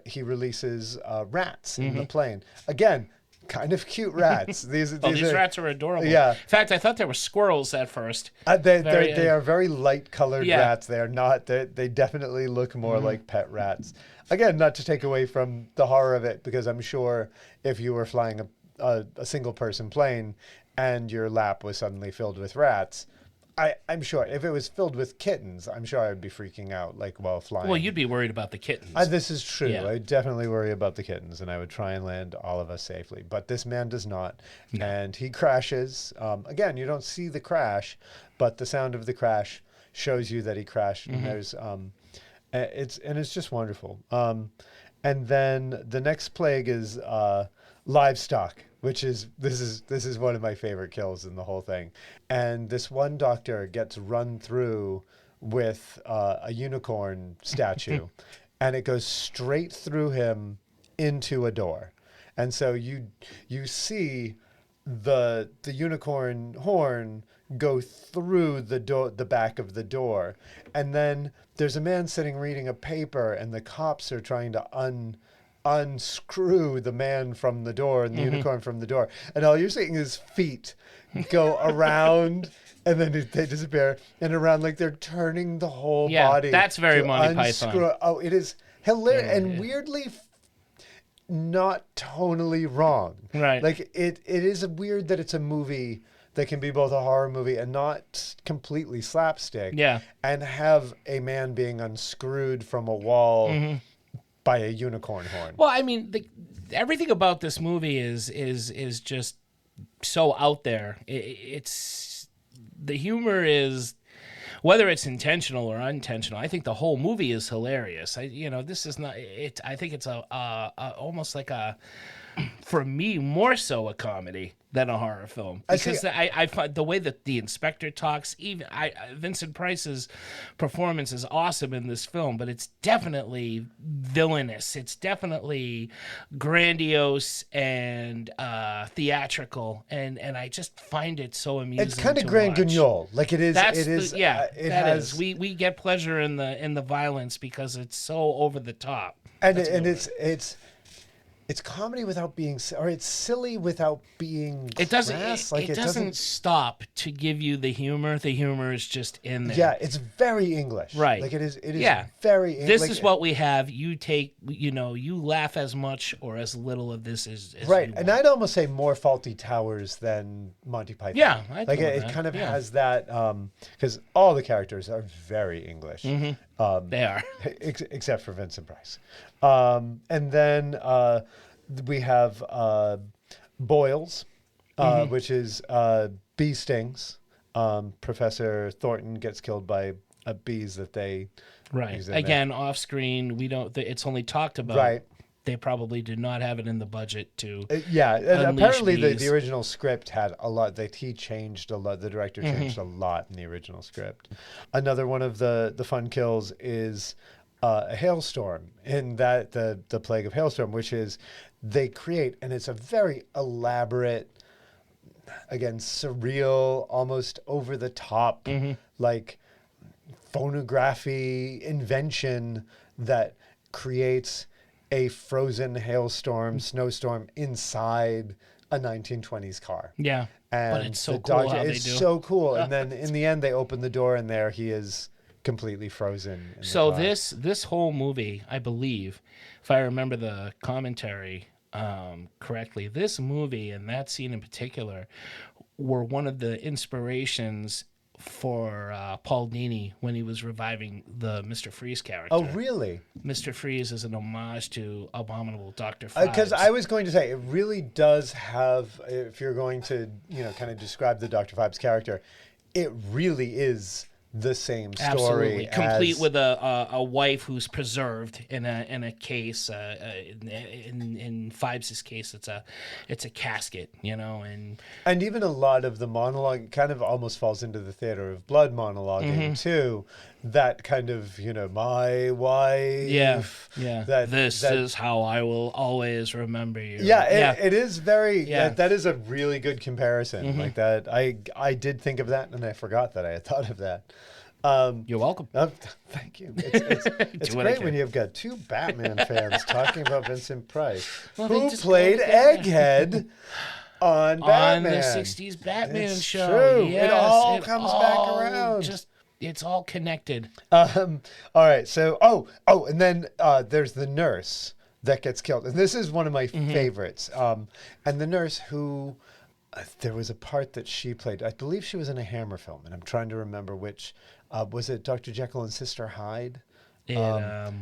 L: he releases rats in the plane. Again, kind of cute rats. These
K: rats are adorable.
L: Yeah.
K: In fact, I thought they were squirrels at first.
L: They are very light colored rats. They are not. They definitely look more like pet rats. Again, not to take away from the horror of it, because I'm sure if you were flying a single person plane and your lap was suddenly filled with rats, I'm sure if it was filled with kittens, I'm sure I'd be freaking out like while flying.
K: Well, you'd be worried about the kittens.
L: This is true.
K: Yeah.
L: I definitely worry about the kittens, and I would try and land all of us safely. But this man does not, and he crashes. Again, you don't see the crash, but the sound of the crash shows you that he crashed. And there's it's just wonderful. And then the next plague is livestock, which is this is one of my favorite kills in the whole thing. And this one doctor gets run through with a unicorn statue, and it goes straight through him into a door. And so you see the unicorn horn go through the back of the door, and then there's a man sitting reading a paper, and the cops are trying to unscrew the man from the door and the unicorn from the door, and all you're seeing is feet go around and then they disappear and around, like they're turning the whole body.
K: That's very Monty Python.
L: Oh, it is hilarious and weirdly not tonally wrong.
K: Right.
L: Like it is weird that it's a movie that can be both a horror movie and not completely slapstick.
K: Yeah.
L: And have a man being unscrewed from a wall by a unicorn horn.
K: Well, I mean, everything about this movie is just so out there. It's the humor is, whether it's intentional or unintentional. I think the whole movie is hilarious. This is not it. I think it's a almost like a, for me, more so a comedy than a horror film, because I find the way that the inspector talks, even Vincent Price's performance is awesome in this film, but it's definitely villainous. It's definitely grandiose and theatrical, and I just find it so amusing. It's
L: kind of Grand Guignol, like it is.
K: It has. We get pleasure in the violence because it's so over the top,
L: and it's comedy without being, or it's silly without being.
K: It doesn't.
L: Crass.
K: It doesn't stop to give you the humor. The humor is just in there.
L: Yeah, it's very English.
K: Right.
L: Like it is very.
K: This is what we have. You take. You laugh as much or as little of this as
L: right.
K: You
L: and
K: want.
L: I'd almost say more Faulty Towers than Monty Python.
K: Yeah,
L: it kind of has that, because all the characters are very English.
K: They are,
L: except for Vincent Price. And then we have Boils, which is bee stings. Professor Thornton gets killed by bees that they use in
K: again off screen. We don't. It's only talked about.
L: Right.
K: They probably did not have it in the budget to.
L: Apparently
K: bees.
L: the original script had a lot. He changed a lot. The director changed a lot in the original script. Another one of the fun kills is a hailstorm, in that the plague of hailstorm, which is they create, and it's a very elaborate, again, surreal, almost over the top, like phonography invention that creates a frozen hailstorm, snowstorm inside a 1920s car.
K: Yeah,
L: and
K: but it's so cool how they do.
L: It's so cool. And then in the end, they open the door, and there he is, completely frozen.
K: So this whole movie, I believe, if I remember the commentary correctly, this movie and that scene in particular were one of the inspirations for Paul Dini when he was reviving the Mr. Freeze character.
L: Oh, really?
K: Mr. Freeze is an homage to Abominable Dr. Phibes.
L: Because I was going to say, it really does have, if you're going to, kind of describe the Dr. Phibes character, it really is the same story.
K: Absolutely, complete with a wife who's preserved in a case. In Phibes' case, it's a casket, and
L: even a lot of the monologue kind of almost falls into the theater of blood monologuing too. That kind of my wife.
K: Yeah. This is how I will always remember you.
L: It is very. Yeah. That is a really good comparison. Like that, I did think of that, and I forgot that I had thought of that.
K: You're welcome.
L: Thank you. It's great when you've got two Batman fans talking about Vincent Price, who played Egghead on Batman.
K: On the 60s Batman show.
L: True.
K: Yes,
L: it all comes back around.
K: It's all connected.
L: All right. So, and then there's the nurse that gets killed. And this is one of my favorites. And the nurse who there was a part that she played. I believe she was in a Hammer film, and I'm trying to remember which. Was it Dr. Jekyll and Sister Hyde?
K: It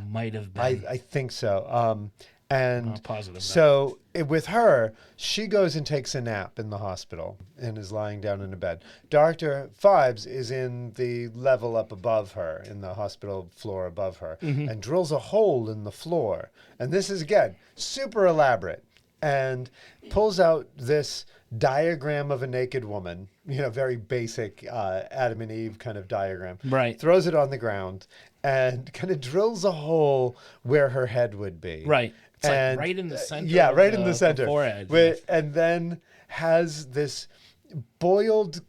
K: might have been.
L: I think so. And
K: not positive.
L: So with her, she goes and takes a nap in the hospital and is lying down in a bed. Dr. Phibes is in the level up above her, in the hospital floor above her, and drills a hole in the floor. And this is, again, super elaborate. And pulls out this diagram of a naked woman, very basic Adam and Eve kind of diagram.
K: Right.
L: Throws it on the ground and kind of drills a hole where her head would be.
K: Right. It's like right in the center.
L: Yeah, right in the center.
K: The forehead.
L: And then has this boiled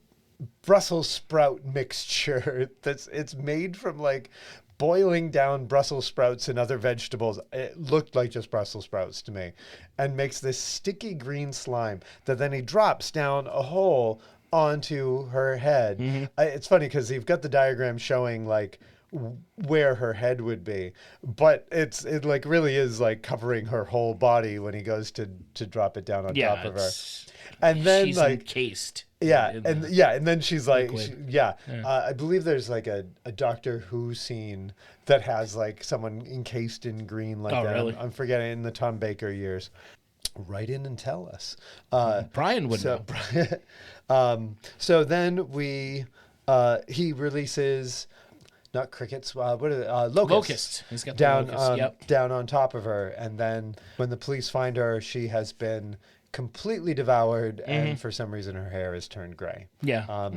L: Brussels sprout mixture it's made from like boiling down Brussels sprouts and other vegetables. It looked like just Brussels sprouts to me, and makes this sticky green slime that then he drops down a hole onto her head. It's funny because you've got the diagram showing like where her head would be, but it like really is like covering her whole body when he goes to drop it down on top of her. And then
K: she's
L: like
K: encased.
L: And then she's like, I believe there's like a Doctor Who scene that has like someone encased in green like that.
K: Really?
L: I'm forgetting, in the Tom Baker years. Write in and tell us.
K: Brian would know.
L: So then he releases. Not crickets. What are they? Locusts.
K: Locusts. He's got the
L: down,
K: locusts.
L: Down on top of her, and then when the police find her, she has been completely devoured, and for some reason her hair has turned gray.
K: Yeah.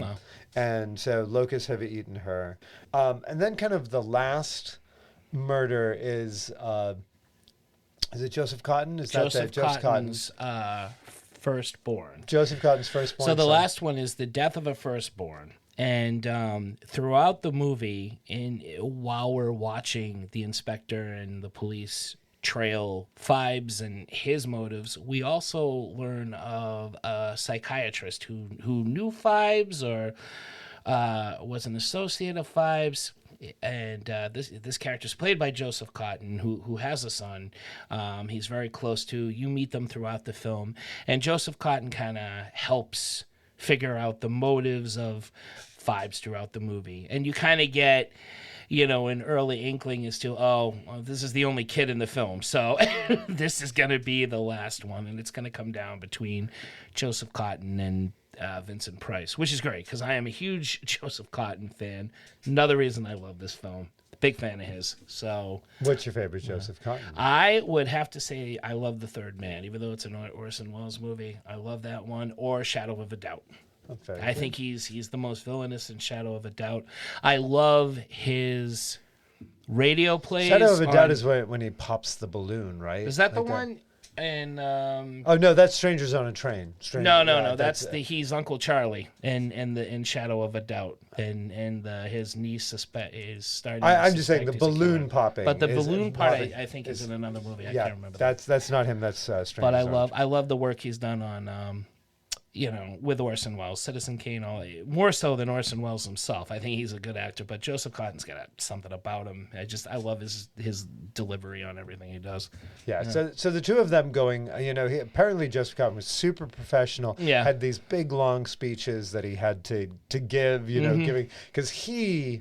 L: And so locusts have eaten her. And then kind of the last murder is it Joseph Cotton?
K: Joseph Cotton's firstborn.
L: Joseph Cotton's firstborn.
K: So the
L: son.
K: last one is the death of a firstborn. And throughout the movie, while we're watching the inspector and the police trail Phibes and his motives, we also learn of a psychiatrist who knew Phibes or was an associate of Phibes. And this character is played by Joseph Cotton, who has a son. He's very close to. You meet them throughout the film, and Joseph Cotton kind of helps figure out the motives of Phibes throughout the movie, and you kind of get, an early inkling as to, this is the only kid in the film, so this is going to be the last one, and it's going to come down between Joseph Cotton and Vincent Price, which is great because I am a huge Joseph Cotton fan. Another reason I love this film. Big fan of his. So,
L: what's your favorite Joseph Cotton?
K: I would have to say I love The Third Man, even though it's an Orson Welles movie. I love that one, or Shadow of a Doubt. I think he's the most villainous in Shadow of a Doubt. I love his radio plays.
L: Shadow of a Doubt is when he pops the balloon, right?
K: Is that the one? And
L: oh no, that's Strangers on a Train.
K: No. That's he's Uncle Charlie in Shadow of a Doubt, and his niece is starting.
L: I'm just saying the balloon popping.
K: But the balloon part, I think, is in another movie. I can't remember.
L: That's not him. That's Strangers.
K: But I love the work he's done on. With Orson Welles, Citizen Kane, more so than Orson Welles himself. I think he's a good actor, but Joseph Cotton's got something about him. I love his delivery on everything he does.
L: Yeah. So the two of them going, apparently Joseph Cotton was super professional.
K: Yeah.
L: Had these big long speeches that he had to give, giving, because he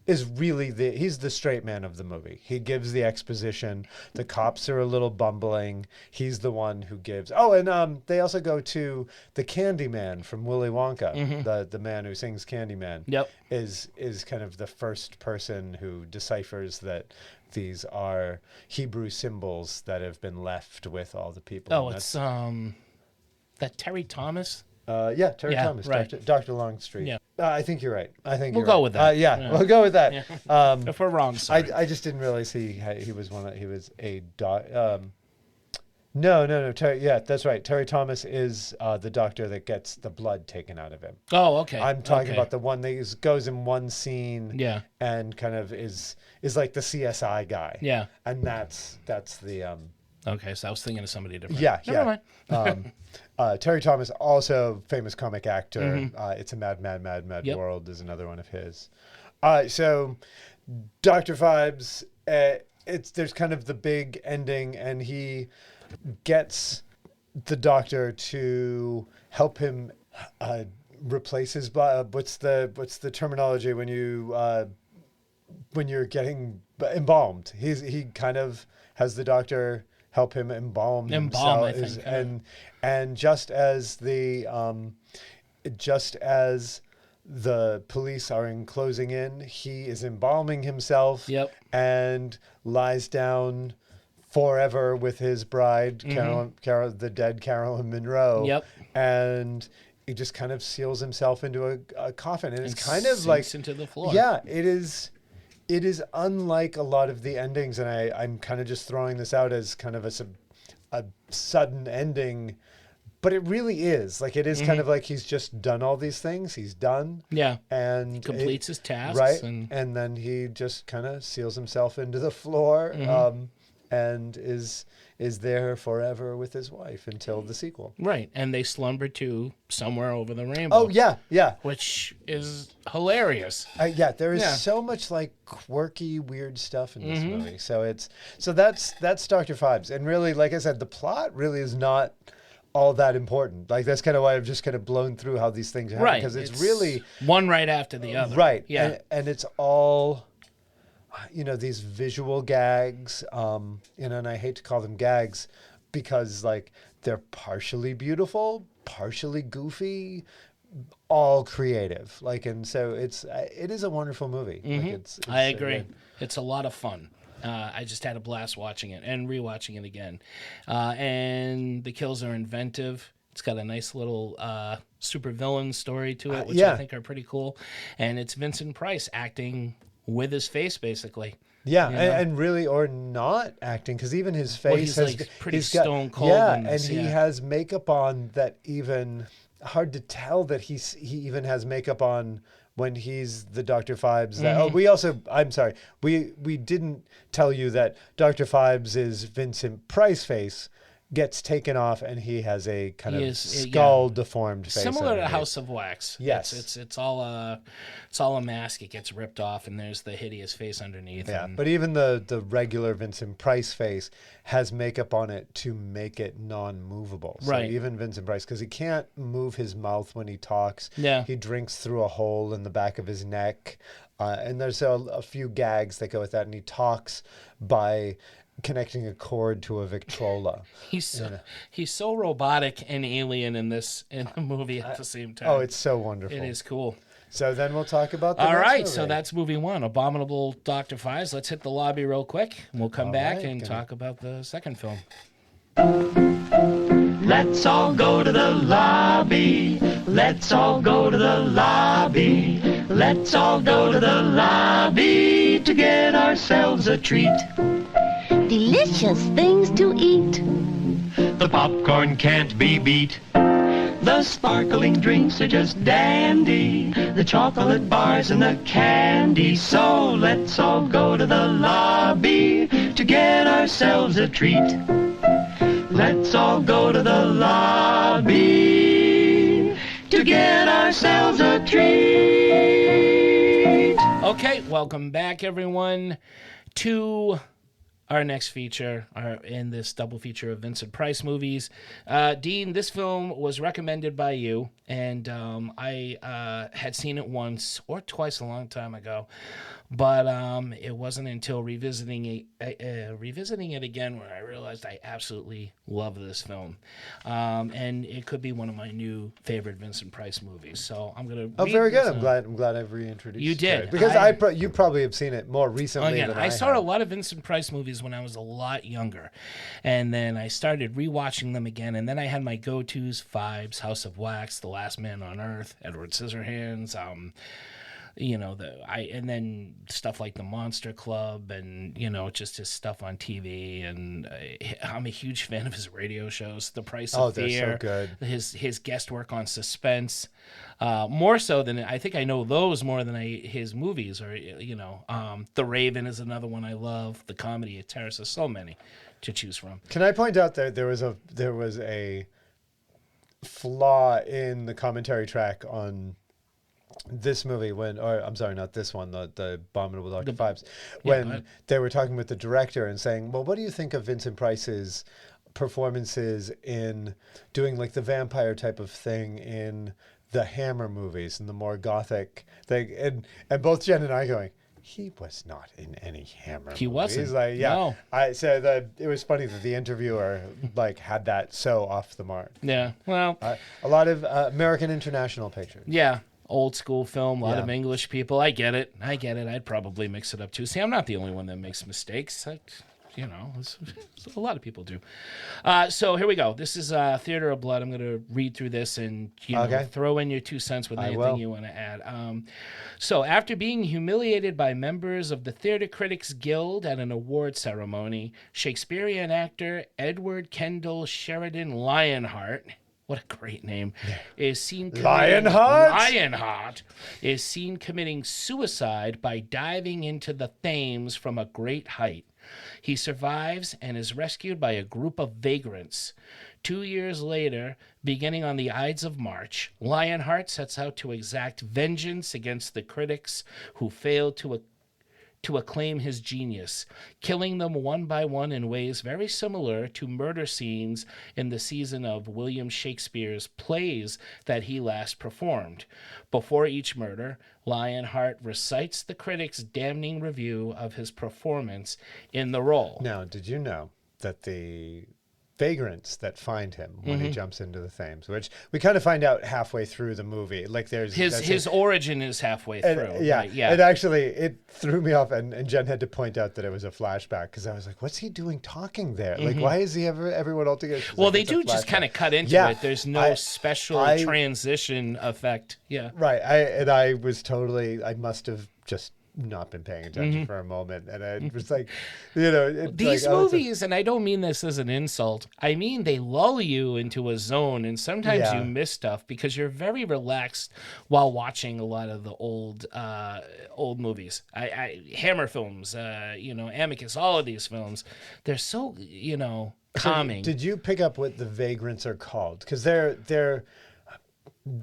L: is really he's the straight man of the movie. He gives the exposition. The cops are a little bumbling. He's the one who gives. Oh, and they also go to the Candyman from Willy Wonka. The man who sings Candyman.
K: Yep.
L: Is kind of the first person who deciphers that these are Hebrew symbols that have been left with all the people.
K: Oh, it's that Terry Thomas.
L: Terry Thomas,
K: right.
L: Dr. Longstreet.
K: Yeah.
L: I think you're right.
K: We'll go with that.
L: We'll go with that.
K: Yeah. If we're wrong, sorry.
L: I just didn't realize he was a No. That's right. Terry Thomas is the doctor that gets the blood taken out of him.
K: Oh, okay.
L: I'm talking about the one that goes in one scene.
K: Yeah.
L: And kind of is like the CSI guy.
K: Yeah.
L: And that's the.
K: Okay, so I was thinking of somebody different.
L: Never mind. Terry Thomas, also famous comic actor. It's a Mad World is another one of his. So Dr. Phibes, there's kind of the big ending, and he gets the Doctor to help him replace his body. What's the terminology when you're getting embalmed? He kind of has the Doctor help him embalm himself.
K: I think,
L: and just as the police are closing in, he is embalming himself.
K: Yep.
L: And lies down forever with his bride, Carol, the dead Carolyn Monroe.
K: Yep.
L: And he just kind of seals himself into a coffin, and it's kind of like
K: into the floor.
L: Yeah, it is. It is unlike a lot of the endings, and I'm kind of just throwing this out as kind of a sudden ending, but it really is. Like, it is kind of like he's just done all these things. He's done.
K: Yeah.
L: And
K: he completes his tasks.
L: Right. And then he just kind of seals himself into the floor, and is there forever with his wife until the sequel.
K: Right. And they slumber too somewhere over the rainbow.
L: Oh, yeah, yeah.
K: Which is hilarious.
L: Yeah, there is so much like quirky, weird stuff in this movie. So that's Dr. Phibes. And really, like I said, the plot really is not all that important. Like, that's kind of why I've just kind of blown through how these things happen.
K: Right.
L: Because it's really
K: one right after the other.
L: Right.
K: Yeah.
L: And it's all, these visual gags, and I hate to call them gags because, like, they're partially beautiful, partially goofy, all creative. Like, and so it is a wonderful movie. Like, it's
K: I agree. It's a lot of fun. I just had a blast watching it and rewatching it again. And the kills are inventive. It's got a nice little supervillain story to it, which I think are pretty cool. And it's Vincent Price acting with his face, basically.
L: Yeah, and really, or not acting, because even his face
K: he's
L: has
K: like pretty
L: he's got,
K: stone cold.
L: Yeah,
K: in this,
L: and he has makeup on that even hard to tell that he even has makeup on when he's the Dr. Phibes. I'm sorry, we didn't tell you that Dr. Phibes is Vincent Price face gets taken off, and he has a kind of skull deformed face.
K: Similar to House of Wax.
L: Yes,
K: it's all a mask. It gets ripped off, and there's the hideous face underneath.
L: Yeah, but even the regular Vincent Price face has makeup on it to make it non-movable. So
K: right.
L: Even Vincent Price, because he can't move his mouth when he talks.
K: Yeah.
L: He drinks through a hole in the back of his neck, and there's a few gags that go with that, and he talks by connecting a cord to a Victrola.
K: He's so robotic and alien in the movie at the same time.
L: Oh, it's so wonderful.
K: It is cool.
L: So then we'll talk about the
K: All
L: next
K: right,
L: movie.
K: so that's movie one, Abominable Dr. Phibes. Let's hit the lobby real quick, and we'll come back and talk about the second film.
M: Let's all go to the lobby. Let's all go to the lobby. Let's all go to the lobby to get ourselves a treat.
N: Delicious things to eat.
M: The popcorn can't be beat. The sparkling drinks are just dandy. The chocolate bars and the candy. So let's all go to the lobby to get ourselves a treat. Let's all go to the lobby to get ourselves a treat.
K: Okay, welcome back, everyone, to our next feature in this double feature of Vincent Price movies. Dean, this film was recommended by you, and I had seen it once or twice a long time ago, but it wasn't until revisiting it again where I realized I absolutely love this film, and it could be one of my new favorite Vincent Price movies. So I'm gonna.
L: Oh, very good. I'm glad I've reintroduced
K: you. Did
L: it. Because you probably have seen it more recently than I
K: saw
L: have.
K: a lot of Vincent Price movies when I was a lot younger, and then I started rewatching them again, and then I had my go-tos: Phibes, House of Wax, The Last Man on Earth, Edward Scissorhands, and then stuff like The Monster Club, and just his stuff on TV, and I'm a huge fan of his radio shows, The Price of Fear.
L: They're so good.
K: His guest work on Suspense, more so than I think I know those more than his movies, or The Raven is another one I love. The Comedy of Terrace. There's so many to choose from.
L: Can I point out that there was a flaw in the commentary track on this movie I'm sorry, not this one, the Abominable Dr. Phibes, when they were talking with the director and saying, well, what do you think of Vincent Price's performances in doing like the vampire type of thing in the Hammer movies and the more gothic thing. And both Jen and I going, he was not in any Hammer
K: He
L: movies.
K: wasn't.
L: Like, yeah.
K: No.
L: It was funny that the interviewer like had that so off the mark.
K: Yeah. Well,
L: a lot of American International Pictures.
K: Yeah. Old school film, a lot
L: Yeah.
K: of English people. I get it. I'd probably mix it up too. See, I'm not the only one that makes mistakes. A lot of people do. So here we go. This is Theater of Blood. I'm going to read through this and throw in your 2 cents with anything you want to add. So after being humiliated by members of the Theater Critics Guild at an award ceremony, Shakespearean actor Edward Kendall Sheridan Lionheart, what a great name, is seen Lionheart is seen committing suicide by diving into the Thames from a great height. He survives and is rescued by a group of vagrants. 2 years later, beginning on the Ides of March, Lionheart sets out to exact vengeance against the critics who failed to acclaim his genius, killing them one by one in ways very similar to murder scenes in the season of William Shakespeare's plays that he last performed. Before each murder, Lionheart recites the critic's damning review of his performance in the role.
L: Now, did you know that the vagrants that find him when he jumps into the Thames, which we kind of find out halfway through the movie, like there's
K: his origin is halfway through.
L: Yeah,
K: right, yeah.
L: It actually threw me off, and Jen had to point out that it was a flashback because I was like, "What's he doing talking there? Like, why is he everyone all together?"
K: Well, they do just kind of cut into it. There's no special transition effect. Yeah,
L: right. I must have just not been paying attention for a moment, and I was like,
K: these movies, and I don't mean this as an insult, I mean they lull you into a zone, and sometimes you miss stuff because you're very relaxed while watching a lot of the old movies. Hammer films, Amicus, all of these films, they're so calming.
L: So did you pick up what the vagrants are called? Because they're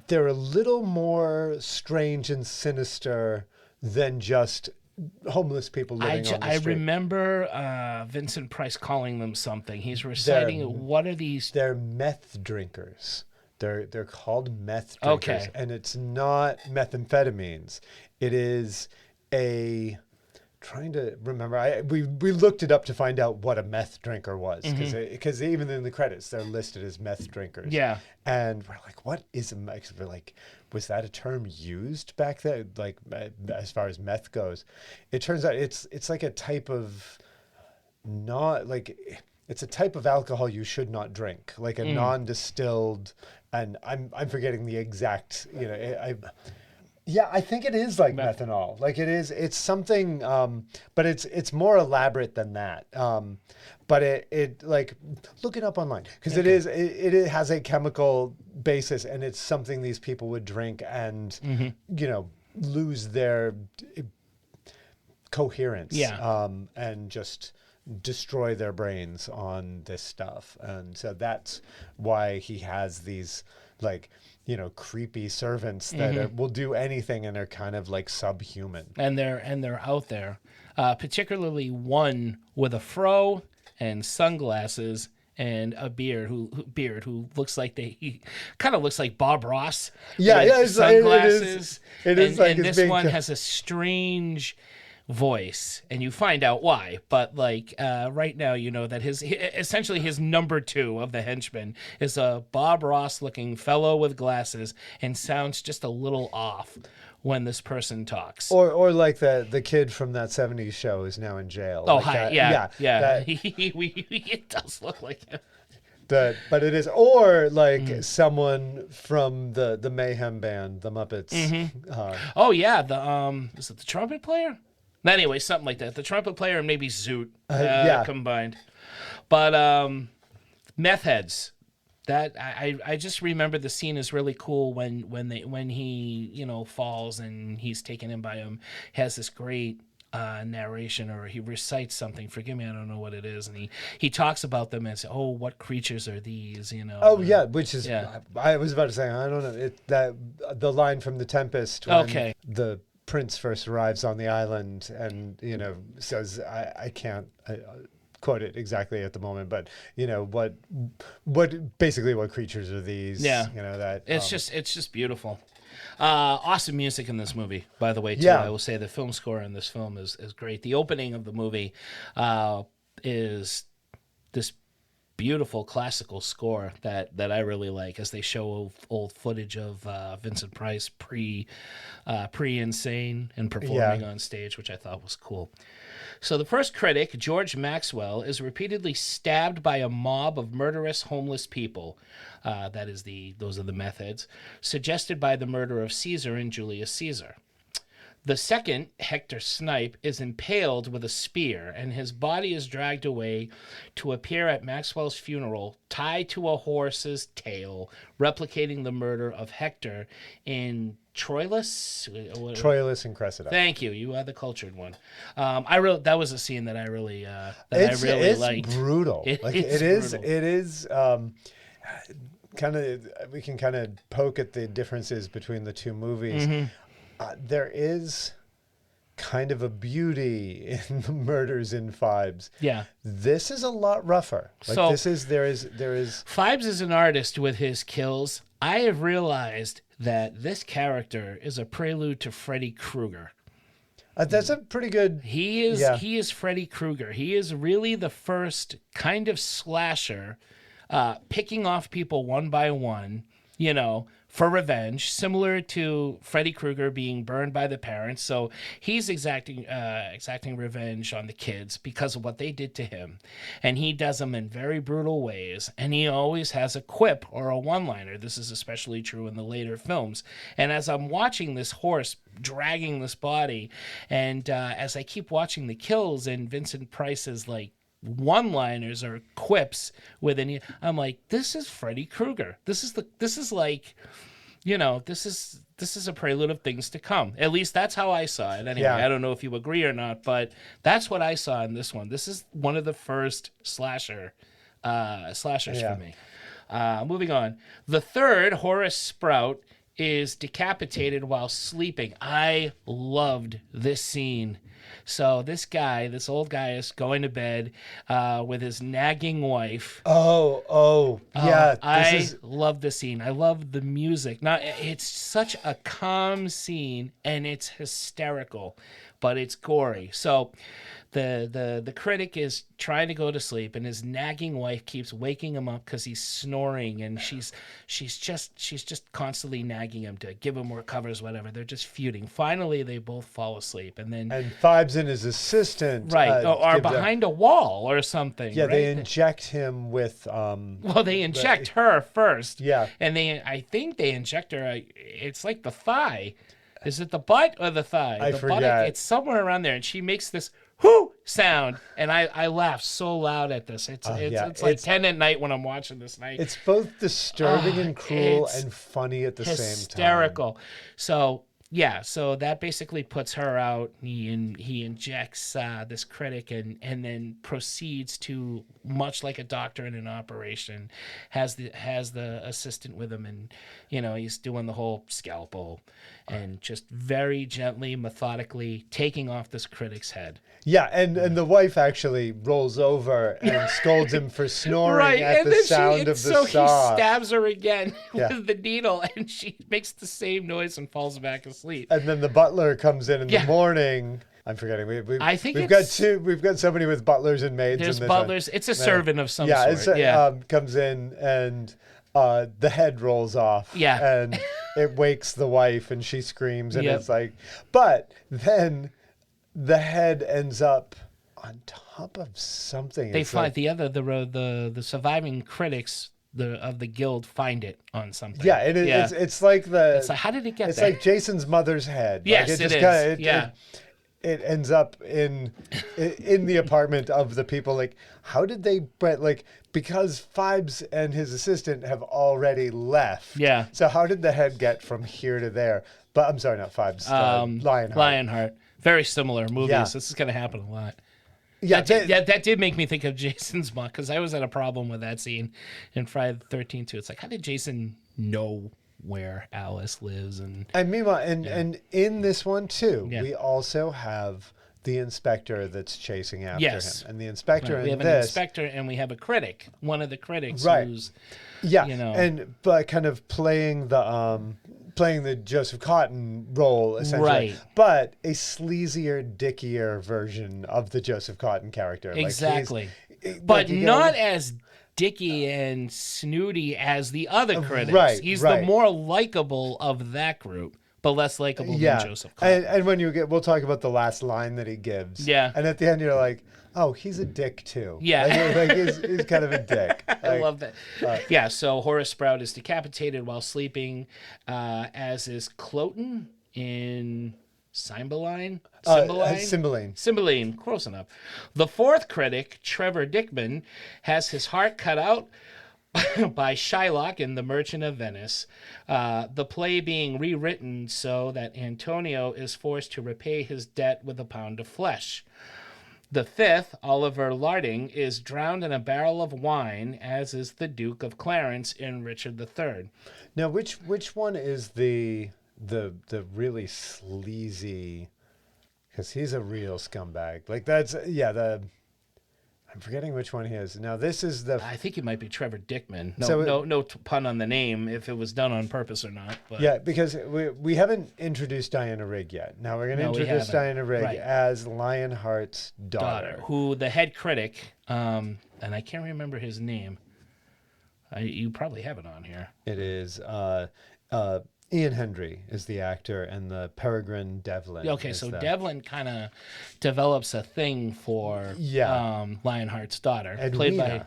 L: a little more strange and sinister than just homeless people living on the street.
K: I remember Vincent Price calling them something. He's reciting, what are these?
L: They're meth drinkers. They're called meth drinkers. And it's not methamphetamines. It is trying to remember. We looked it up to find out what a meth drinker was, because even in the credits they're listed as meth drinkers.
K: Yeah.
L: And we're like, what is a meth? We're like, was that a term used back then? Like, as far as meth goes, it turns out it's like a type of it's a type of alcohol you should not drink, like a non-distilled. And I'm forgetting the exact. Yeah, I think it is like methanol. Like it's something, but it's more elaborate than that. But it like, look it up online, because it has a chemical basis, and it's something these people would drink and lose their coherence.
K: Yeah.
L: And just destroy their brains on this stuff. And so that's why he has these creepy servants that will do anything, and are kind of like subhuman.
K: And they're out there, particularly one with a fro and sunglasses and a beard who looks like he kind of looks like Bob Ross.
L: Yeah,
K: sunglasses.
L: It is
K: and this one has a strange voice, and you find out why. But right now, you know that essentially his number two of the henchmen is a Bob Ross looking fellow with glasses, and sounds just a little off when this person talks.
L: Or like the kid from that 70s show is now in jail.
K: Oh,
L: like
K: hi, yeah. It does look like him.
L: But it is, or like someone from the Mayhem band, the Muppets.
K: Oh yeah, is it the trumpet player? Anyway, something like that. The trumpet player and maybe Zoot combined. But meth heads. That I just remember the scene is really cool when he falls and he's taken in by him. Has this great narration, or he recites something. Forgive me, I don't know what it is, and he talks about them as, oh, what creatures are these?
L: Oh yeah, which is I was about to say, I don't know that the line from The Tempest when the prince first arrives on the island and says, I can't quote it exactly at the moment, but what creatures are these?
K: Yeah,
L: that
K: it's just beautiful. Awesome music in this movie, by the way, too.
L: Yeah.
K: I will say the film score in this film is great. The opening of the movie is this beautiful classical score that I really like, as they show old footage of Vincent Price pre-insane and performing on stage, which I thought was cool. So the first critic, George Maxwell, is repeatedly stabbed by a mob of murderous homeless people. Those are the methods suggested by the murder of Caesar and Julius Caesar. The second, Hector Snipe, is impaled with a spear, and his body is dragged away to appear at Maxwell's funeral, tied to a horse's tail, replicating the murder of Hector in Troilus.
L: Troilus and Cressida.
K: Thank you. You are the cultured one. That was a scene that I really liked.
L: Brutal. It is kind of. We can kind of poke at the differences between the two movies.
K: Mm-hmm.
L: There is kind of a beauty in the murders in Phibes.
K: Yeah.
L: This is a lot rougher. There is
K: Phibes is an artist with his kills. I have realized that this character is a prelude to Freddy Krueger.
L: That's a pretty good.
K: He is Freddy Krueger. He is really the first kind of slasher, picking off people one by one, for revenge, similar to Freddy Krueger being burned by the parents. So he's exacting revenge on the kids because of what they did to him. And he does them in very brutal ways. And he always has a quip or a one-liner. This is especially true in the later films. And as I'm watching this horse dragging this body, and as I keep watching the kills and Vincent Price's one-liners or quips within, I'm like, this is Freddy Krueger. This is a prelude of things to come. At least that's how I saw it. Anyway,
L: Yeah.
K: I don't know if you agree or not, but that's what I saw in this one. This is one of the first slashers for me. Moving on. The third, Horace Sprout, is decapitated while sleeping. I loved this scene. So this old guy is going to bed with his nagging wife.
L: Yeah.
K: I love the scene. I love the music. It's such a calm scene, and it's hysterical, but it's gory. So the critic is trying to go to sleep, and his nagging wife keeps waking him up because he's snoring, and she's just constantly nagging him to give him more covers, whatever. They're just feuding. Finally, they both fall asleep, and
L: Phibes and his assistant
K: are behind a wall or something.
L: Yeah,
K: right?
L: they inject him with.
K: They inject her first.
L: Yeah,
K: and I think they inject her. It's like the thigh. Is it the butt or the thigh?
L: I forget.
K: Butt, it's somewhere around there, and she makes this whoo sound, and I laugh so loud at this. It's like 10 at night when I'm watching this night.
L: It's both disturbing and cruel and funny at the same time.
K: Hysterical. So that basically puts her out. He injects this critic and then proceeds to, much like a doctor in an operation, has the assistant with him, and he's doing the whole scalpel and just very gently, methodically taking off this critic's head.
L: Yeah, and the wife actually rolls over and scolds him for snoring at the sound of the saw.
K: So he stabs her again with the needle, and she makes the same noise and falls back asleep.
L: And then the butler comes in the morning. I'm forgetting. We've got somebody with butlers and maids.
K: There's
L: in this
K: butlers.
L: One.
K: It's a servant of some sort.
L: Comes in and the head rolls off.
K: Yeah.
L: And it wakes the wife, and she screams, and it's like, but then the head ends up on top of something.
K: They find the surviving critics of the guild find it on something.
L: Yeah, it's like
K: how did it get there?
L: It's like Jason's mother's head.
K: Yes,
L: it
K: is.
L: It ends up in the apartment of the people. Like, how did they? But because Phibes and his assistant have already left.
K: Yeah.
L: So how did the head get from here to there? But I'm sorry, not Phibes. Lionheart.
K: Lionheart. Very similar movies.
L: Yeah.
K: This is going to happen a lot.
L: Yeah,
K: that did make me think of Jason's mom, because I was at a problem with that scene in Friday the 13th too. It's like, how did Jason know where Alice lives? And
L: meanwhile, and in this one too, we also have the inspector that's chasing after
K: Yes.
L: him. And the inspector
K: we
L: in
K: have an inspector and we have a critic, one of the critics who's,
L: but kind of playing the Joseph Cotton role, essentially.
K: Right.
L: But a sleazier, dickier version of the Joseph Cotton character.
K: Exactly. But not as dicky and snooty as the other critics.
L: Right,
K: He's the more likable of that group, but less likable than Joseph Cotton.
L: And when we'll talk about the last line that he gives.
K: Yeah.
L: And at the end, you're like, oh, he's a dick too.
K: Yeah.
L: He's kind of a dick.
K: I love that. So Horace Sprout is decapitated while sleeping, as is Cloten in Cymbeline. Cymbeline, close enough. The fourth critic, Trevor Dickman, has his heart cut out by Shylock in The Merchant of Venice, the play being rewritten so that Antonio is forced to repay his debt with a pound of flesh. The fifth, Oliver Larding, is drowned in a barrel of wine, as is the Duke of Clarence in Richard III.
L: Now, which one is the really sleazy? Because he's a real scumbag. Like I'm forgetting which one he is. Now this is
K: I think it might be Trevor Dickman. No pun on the name, if it was done on purpose or not. But.
L: Yeah, because we haven't introduced Diana Rigg yet. Now we're going to introduce Diana Rigg as Lionheart's daughter.
K: Who the head critic, and I can't remember his name. You probably have it on here.
L: It is Ian Hendry is the actor, and the Peregrine Devlin.
K: Okay, so Devlin kind of develops a thing for Lionheart's daughter, played by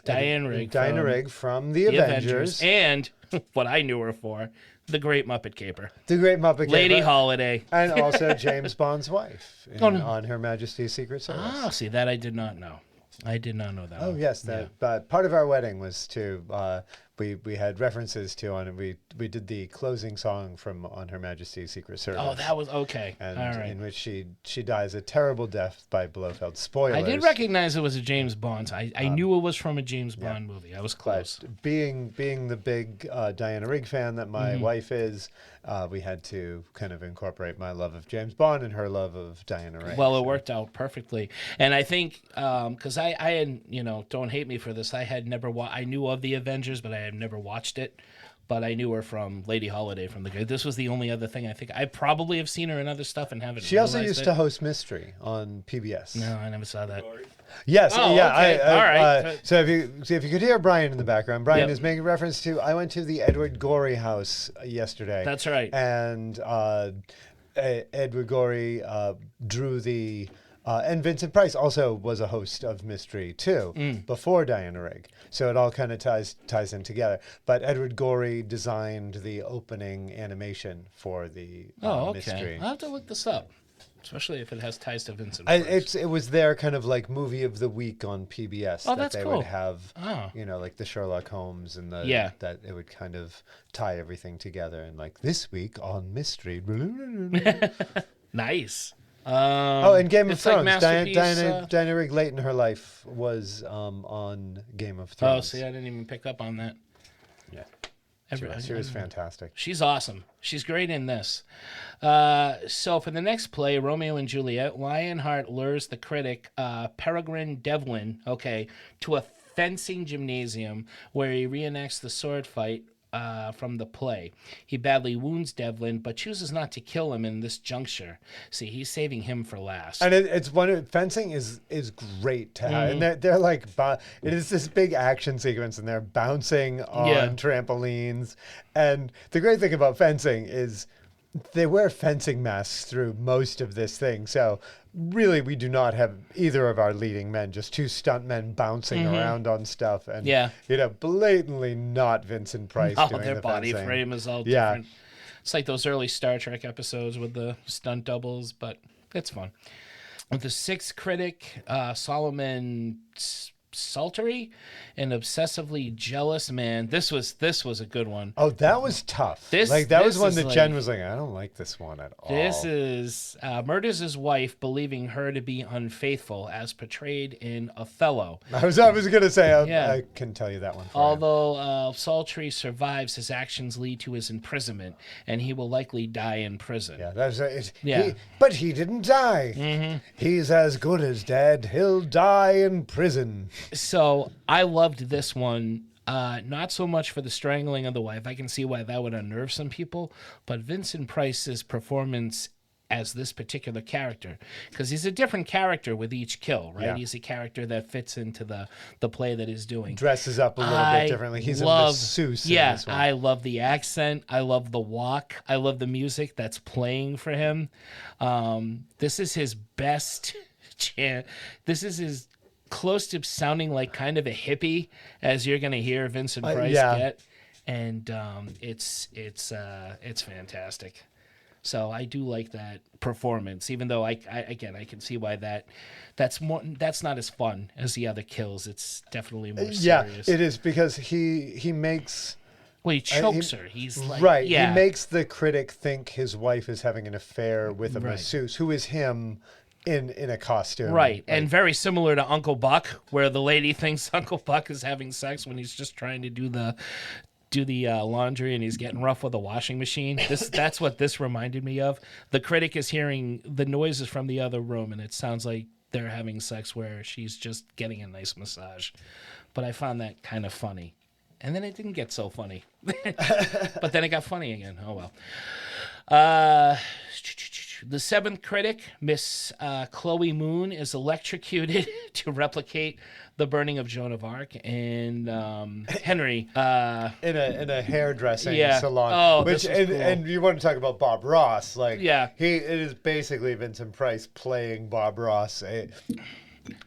K: Diana Rigg.
L: Diana Rigg from the Avengers,
K: and what I knew her for, the Great Muppet Caper.
L: The Great Muppet Caper,
K: Lady Holiday,
L: and also James Bond's wife on Her Majesty's Secret Service.
K: Ah, see that I did not know. I did not know that.
L: Oh yes, but part of our wedding was to we had references to we did the closing song from On Her Majesty's Secret Service.
K: Oh, that was okay.
L: And
K: all right.
L: In which she dies a terrible death by Blofeld. Spoilers.
K: I did recognize it was a James Bond. I knew it was from a James Bond movie. I was close.
L: But being the big Diana Rigg fan that my wife is, we had to kind of incorporate my love of James Bond and her love of Diana Rigg.
K: Well, it worked out perfectly. And I think because I had, don't hate me for this, I had never I knew of the Avengers, but I had never watched it. But I knew her from Lady Holiday from the Good. This was the only other thing I think. I probably have seen her in other stuff and haven't.
L: She also used to host Mystery on PBS.
K: No, I never saw that.
L: Yes,
K: oh,
L: yeah.
K: Okay. All right.
L: So if you could hear Brian in the background, Brian is making reference to. I went to the Edward Gorey house yesterday.
K: That's right.
L: And Edward Gorey drew the. And Vincent Price also was a host of Mystery too, before Diana Rigg. So it all kind of ties in together. But Edward Gorey designed the opening animation for the Mystery.
K: I'll have to look this up, especially if it has ties to Vincent Price.
L: It was their kind of like movie of the week on PBS.
K: Oh,
L: that
K: that's
L: they
K: cool.
L: would have, like the Sherlock Holmes and that it would kind of tie everything together. And like this week on Mystery.
K: Nice.
L: And Game of Thrones.
K: Like
L: Diana Rigg late in her life was on Game of Thrones.
K: Oh, see, I didn't even pick up on that.
L: Yeah. She was fantastic.
K: She's awesome. She's great in this. So for the next play, Romeo and Juliet, Lionheart lures the critic, Peregrine Devlin, to a fencing gymnasium where he reenacts the sword fight from the play. He badly wounds Devlin, but chooses not to kill him in this juncture. See, he's saving him for last.
L: And fencing is great to have. And they're like, it is this big action sequence, and they're bouncing on trampolines. And the great thing about fencing is they wear fencing masks through most of this thing. So really, we do not have either of our leading men, just two stunt men bouncing around on stuff. And, blatantly not Vincent Price doing
K: their
L: the
K: body
L: fencing.
K: frame is all different. It's like those early Star Trek episodes with the stunt doubles, but it's fun. With the sixth critic, Solomon sultry and obsessively jealous man. This was a good one.
L: Oh, that was tough.
K: This
L: was one
K: is
L: that Jen was like, I don't like this one at all.
K: This is murders his wife, believing her to be unfaithful, as portrayed in Othello.
L: I was gonna say, I can tell you that one.
K: Although sultry survives, his actions lead to his imprisonment, and he will likely die in prison.
L: Yeah, that's it. Yeah, but he didn't die.
K: Mm-hmm.
L: He's as good as dead. He'll die in prison.
K: So I loved this one. Not so much for the strangling of the wife. I can see why that would unnerve some people. But Vincent Price's performance as this particular character, because he's a different character with each kill, right? Yeah. He's a character that fits into the play that he's doing.
L: Dresses up a little bit differently. He's a masseuse.
K: Yeah,
L: in this one.
K: I love the accent. I love the walk. I love the music that's playing for him. This is his best chance. This is his close to sounding like kind of a hippie as you're going to hear Vincent Price get. And it's fantastic. So I do like that performance, even though I can see why that's not as fun as the other kills. It's definitely more serious.
L: Yeah, it is, because he makes.
K: Well, he chokes her. He's like,
L: right.
K: Yeah.
L: He makes the critic think his wife is having an affair with a masseuse who is him in a costume.
K: Right, and very similar to Uncle Buck, where the lady thinks Uncle Buck is having sex when he's just trying to do the laundry and he's getting rough with a washing machine. That's what this reminded me of. The critic is hearing the noises from the other room, and it sounds like they're having sex where she's just getting a nice massage. But I found that kind of funny. And then it didn't get so funny. But then it got funny again. Oh, well. The seventh critic, Miss Chloe Moon, is electrocuted to replicate the burning of Joan of Arc, and Henry in
L: a hairdressing salon.
K: Oh,
L: which
K: this was cool.
L: And you want to talk about Bob Ross? Like,
K: yeah,
L: it is basically Vincent Price playing Bob Ross.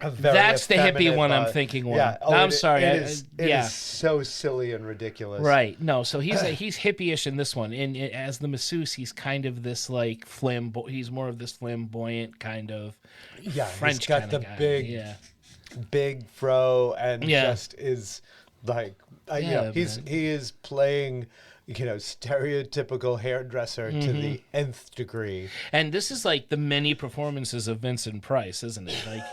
K: That's the hippie one I'm thinking.
L: Yeah,
K: I'm sorry.
L: It is so silly and ridiculous.
K: Right. No. So he's hippie-ish in this one. And as the masseuse, he's kind of this like he's more of this flamboyant kind of French
L: he's got
K: kind
L: the
K: of guy.
L: big fro and just is like he is playing stereotypical hairdresser to the nth degree.
K: And this is like the many performances of Vincent Price, isn't it? Like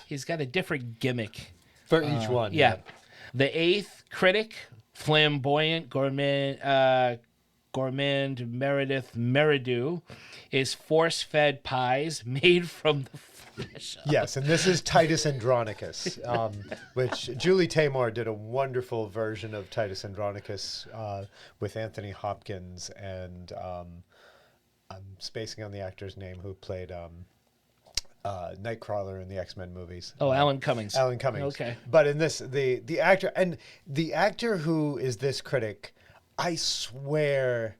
K: he's got a different gimmick
L: for each one.
K: Yeah. The eighth critic, flamboyant gourmand Meredith Meridew, is force-fed pies made from the flesh.
L: Yes, and this is Titus Andronicus, which Julie Taymor did a wonderful version of Titus Andronicus with Anthony Hopkins, and I'm spacing on the actor's name who played Nightcrawler in the X-Men movies.
K: Oh, Alan Cummings.
L: Alan Cummings.
K: Okay.
L: But in this, the actor who is this critic, I swear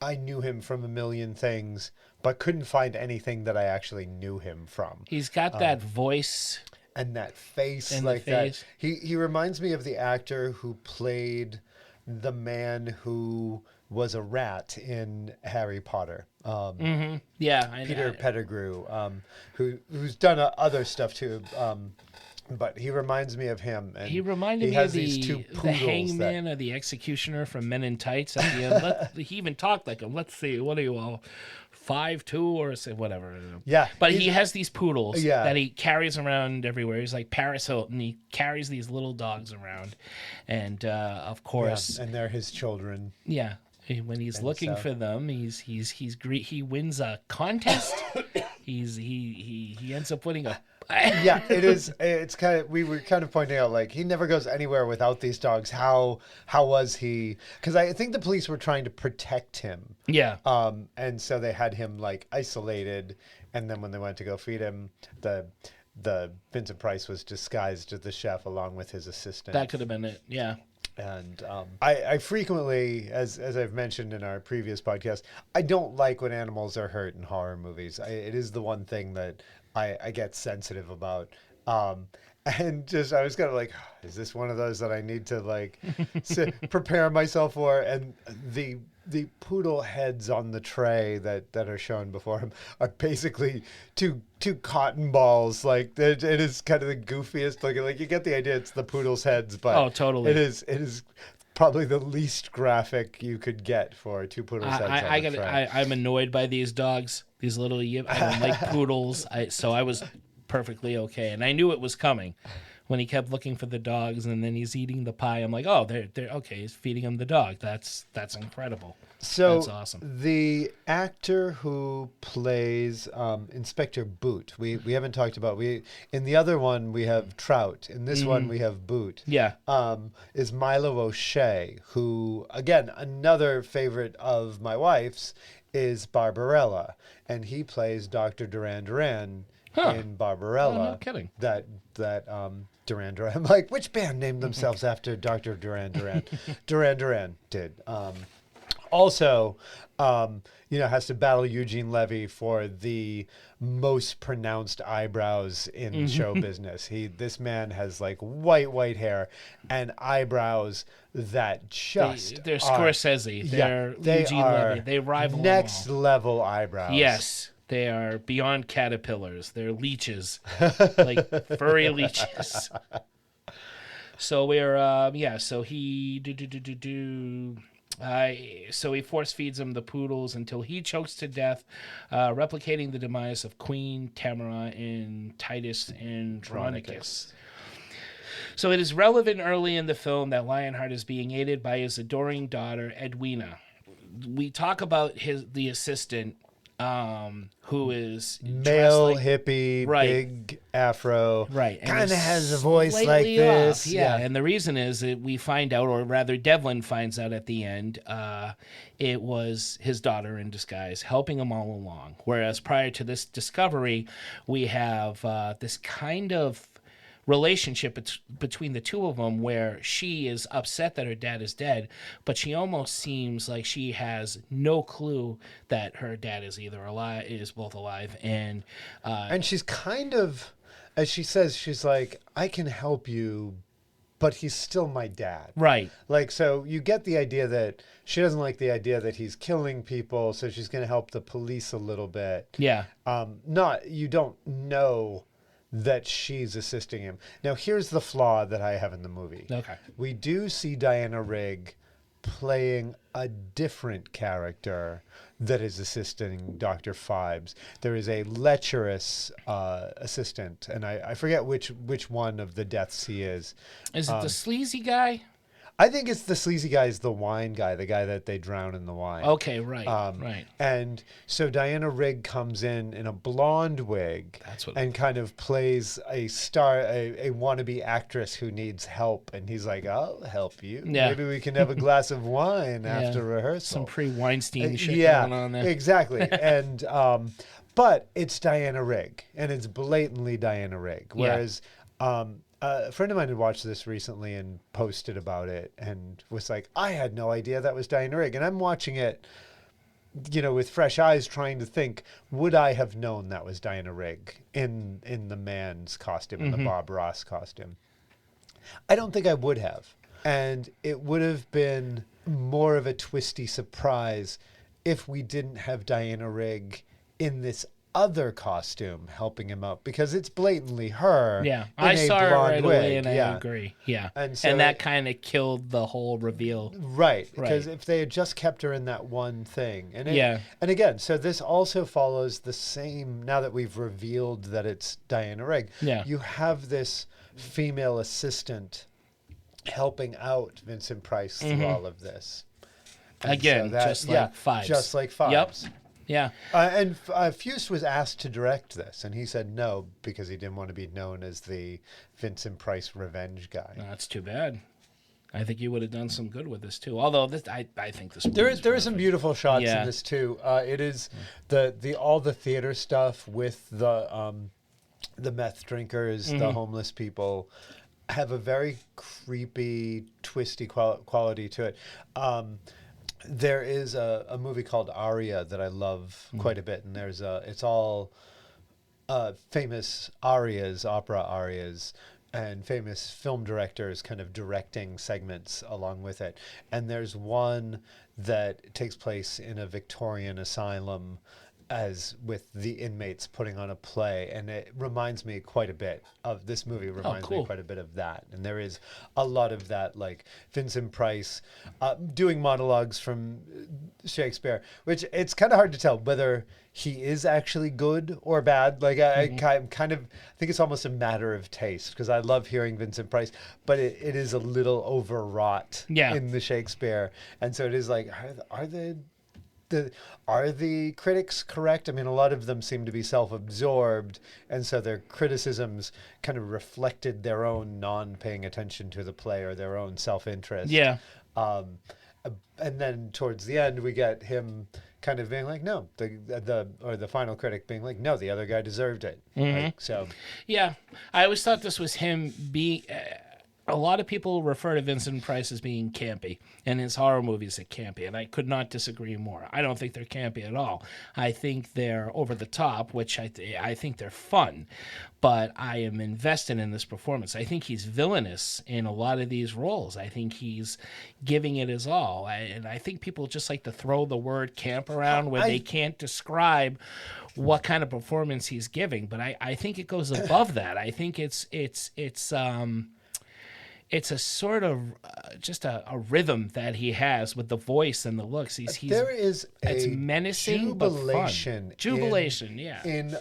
L: I knew him from a million things, but couldn't find anything that I actually knew him from.
K: He's got that voice
L: and that face
K: and
L: like
K: that.
L: He reminds me of the actor who played the man who was a rat in Harry Potter.
K: Yeah,
L: Peter Pettigrew, who's done other stuff too. But he reminds me of him. And
K: he reminded me of the hangman or the executioner from Men in Tights at the end. He even talked like him. Let's see, what are you all, 5'2" or say whatever?
L: Yeah.
K: But he has these poodles that he carries around everywhere. He's like Paris Hilton. He carries these little dogs around, and of course,
L: and they're his children.
K: Yeah. When he's looking for them, he wins a contest. he ends up winning a.
L: Yeah, it is. It's kind of, we were kind of pointing out, like, he never goes anywhere without these dogs. How was he? Because I think the police were trying to protect him.
K: Yeah.
L: And so they had him like isolated, and then when they went to go feed him, the Vincent Price was disguised as the chef along with his assistant.
K: That could have been it. Yeah.
L: And I frequently, as I've mentioned in our previous podcast, I don't like when animals are hurt in horror movies. It is the one thing that I get sensitive about. And just, I was kind of like, is this one of those that I need to like prepare myself for? And the poodle heads on the tray that are shown before him are basically two cotton balls. Like it is kind of the goofiest looking. Like you get the idea, it's the poodle's heads, but
K: totally,
L: it is probably the least graphic you could get for two poodles heads on the tray.
K: I'm annoyed by these dogs, these little. I don't like poodles, so I was perfectly okay, and I knew it was coming. When he kept looking for the dogs, and then he's eating the pie, I'm like, oh, they're okay. He's feeding him the dog. That's incredible.
L: So
K: that's awesome.
L: The actor who plays Inspector Boot, we haven't talked about. In the other one we have Trout. In this one we have Boot.
K: Yeah.
L: Is Milo O'Shea, who again another favorite of my wife's is Barbarella, and he plays Dr. Duran Duran. In Barbarella.
K: Oh, no kidding.
L: That Duran Duran. I'm like, which band named themselves after Dr. Duran Duran? Duran Duran did. Also, has to battle Eugene Levy for the most pronounced eyebrows in show business. This man has like white hair and eyebrows that
K: they're Scorsese. They're Eugene Levy. They rival
L: next level eyebrows.
K: Yes. They are beyond caterpillars. They're leeches, like furry leeches. So we're So he so he force feeds him the poodles until he chokes to death, replicating the demise of Queen Tamara and Titus Andronicus. So it is relevant early in the film that Lionheart is being aided by his adoring daughter Edwina. We talk about the assistant. Who is
L: male, hippie, big afro,
K: right?
L: Kind of has a voice like this,
K: yeah. And the reason is that we find out, or rather, Devlin finds out at the end, it was his daughter in disguise helping him all along. Whereas prior to this discovery, we have this kind of relationship between the two of them where she is upset that her dad is dead, but she almost seems like she has no clue that her dad is both alive, and
L: she's kind of, as she says, she's like, I can help you, but he's still my dad.
K: Right.
L: Like, so you get the idea that she doesn't like the idea that he's killing people, so she's going to help the police a little bit.
K: Yeah.
L: You don't know that she's assisting him. Now, here's the flaw that I have in the movie.
K: Okay.
L: We do see Diana Rigg playing a different character that is assisting Dr. Phibes. There is a lecherous assistant, and I forget which one of the deaths he is.
K: Is it the sleazy guy?
L: I think it's the sleazy guy, is the wine guy, the guy that they drown in the wine.
K: Okay, right, right.
L: And so Diana Rigg comes in a blonde wig and kind of plays a wannabe actress who needs help. And he's like, I'll help you.
K: Yeah.
L: Maybe we can have a glass of wine after rehearsal.
K: Some pre-Weinstein shit going on there.
L: Exactly. And but it's Diana Rigg, and it's blatantly Diana Rigg. Whereas a friend of mine had watched this recently and posted about it and was like, I had no idea that was Diana Rigg. And I'm watching it, with fresh eyes, trying to think, would I have known that was Diana Rigg in the man's costume, in the Bob Ross costume? I don't think I would have. And it would have been more of a twisty surprise if we didn't have Diana Rigg in this other costume helping him out, because it's blatantly her.
K: Yeah, I saw her right away, and I agree. Yeah,
L: and
K: that kind of killed the whole reveal.
L: Right, because if they had just kept her in that one thing, and again, so this also follows the same. Now that we've revealed that it's Diana Rigg, you have this female assistant helping out Vincent Price through all of this. And
K: again, so just like Phibes.
L: Just like Phibes.
K: Yep. Yeah.
L: And Fuse was asked to direct this, and he said no because he didn't want to be known as the Vincent Price revenge guy.
K: No, that's too bad. I think you would have done some good with this too. Although I think this
L: there is some beautiful shots in this too. It is all the theater stuff with the meth drinkers, the homeless people, have a very creepy, twisty quality to it. There is a movie called Aria that I love quite a bit, and it's all famous arias, opera arias, and famous film directors kind of directing segments along with it. And there's one that takes place in a Victorian asylum as with the inmates putting on a play, and it reminds me quite a bit of this movie. Reminds me quite a bit of that, and there is a lot of that, like Vincent Price doing monologues from Shakespeare, which it's kind of hard to tell whether he is actually good or bad. Like I kind of think it's almost a matter of taste, because I love hearing Vincent Price, but it is a little overwrought in the Shakespeare, and so it is like, are the critics correct? I mean, a lot of them seem to be self-absorbed, and so their criticisms kind of reflected their own non-paying attention to the play or their own self-interest.
K: Yeah.
L: And then towards the end, we get him kind of being like, no, the final critic being like, no, the other guy deserved it. Like, so.
K: Yeah, I always thought this was him being. A lot of people refer to Vincent Price as being campy, and his horror movies are campy, and I could not disagree more. I don't think they're campy at all. I think they're over the top, which I think they're fun, but I am invested in this performance. I think he's villainous in a lot of these roles. I think he's giving it his all, and I think people just like to throw the word camp around when they can't describe what kind of performance he's giving, but I think it goes above that. I think it's a sort of just a rhythm that he has with the voice and the looks.
L: There is
K: it's menacing but fun. Jubilation,
L: in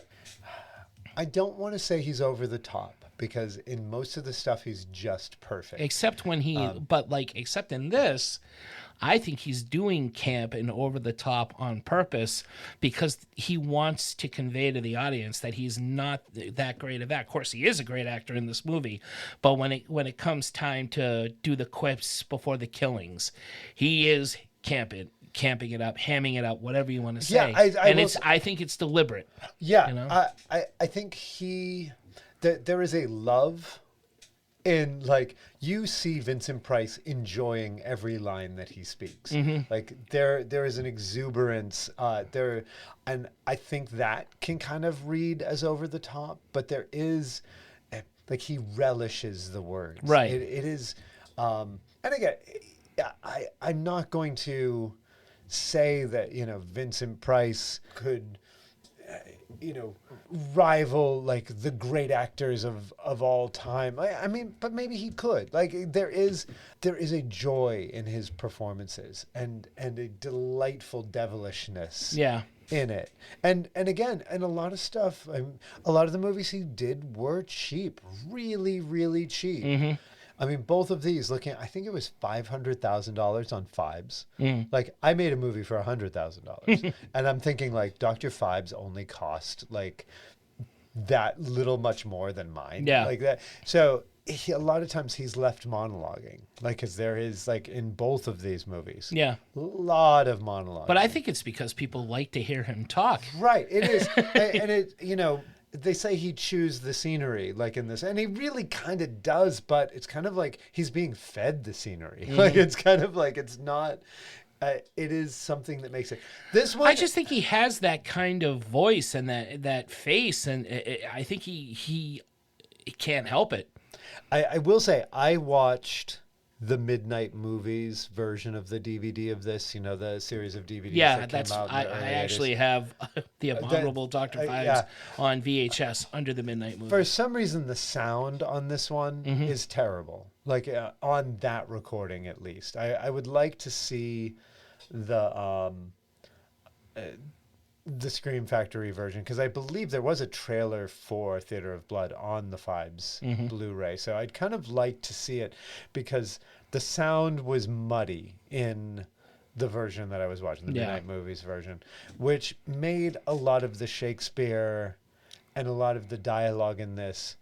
L: I don't want to say he's over the top, because in most of the stuff he's just perfect.
K: Except when except in this, I think he's doing camp and over the top on purpose, because he wants to convey to the audience that he's not that great of that. Of course, he is a great actor in this movie, but when it comes time to do the quips before the killings, he is camping it up, hamming it up, whatever you want to say. Yeah, I think it's deliberate.
L: Yeah,
K: you know?
L: I think there is a love. And like, you see Vincent Price enjoying every line that he speaks. Like there is an exuberance there, and I think that can kind of read as over the top, but there is like, he relishes the words.
K: Right.
L: It is, and again, I'm not going to say that, Vincent Price could, rival like the great actors of all time. I mean, but maybe he could. Like, there is a joy in his performances and a delightful devilishness.
K: Yeah.
L: In it, and again, and a lot of stuff. A lot of the movies he did were cheap, really, really cheap. I mean, both of these, I think it was $500,000 on Phibes. Like, I made a movie for $100,000, and I'm thinking, like, Dr. Phibes only cost like that little much more than mine.
K: Yeah,
L: like that. So a lot of times he's left monologuing, like, because there is, like, in both of these movies, a lot of monologue.
K: But I think it's because people like to hear him talk.
L: Right, it is, and it, they say he chews the scenery, like in this, and he really kind of does, but it's kind of like he's being fed the scenery. Like, it's kind of like, it's not, it is something that makes it. This one,
K: I just think he has that kind of voice and that face, and I think he can't help it.
L: I will say, I watched the Midnight Movies version of the DVD of this, the series of DVDs that came out in the early 80s.
K: Actually have the Abominable Dr. Phibes on VHS under the Midnight Movies.
L: For some reason, the sound on this one is terrible. Like, on that recording, at least. I would like to see the Scream Factory version, because I believe there was a trailer for Theater of Blood on the Phibes Blu-ray, so I'd kind of like to see it, because the sound was muddy in the version that I was watching, the Midnight Movies version, which made a lot of the Shakespeare and a lot of the dialogue in this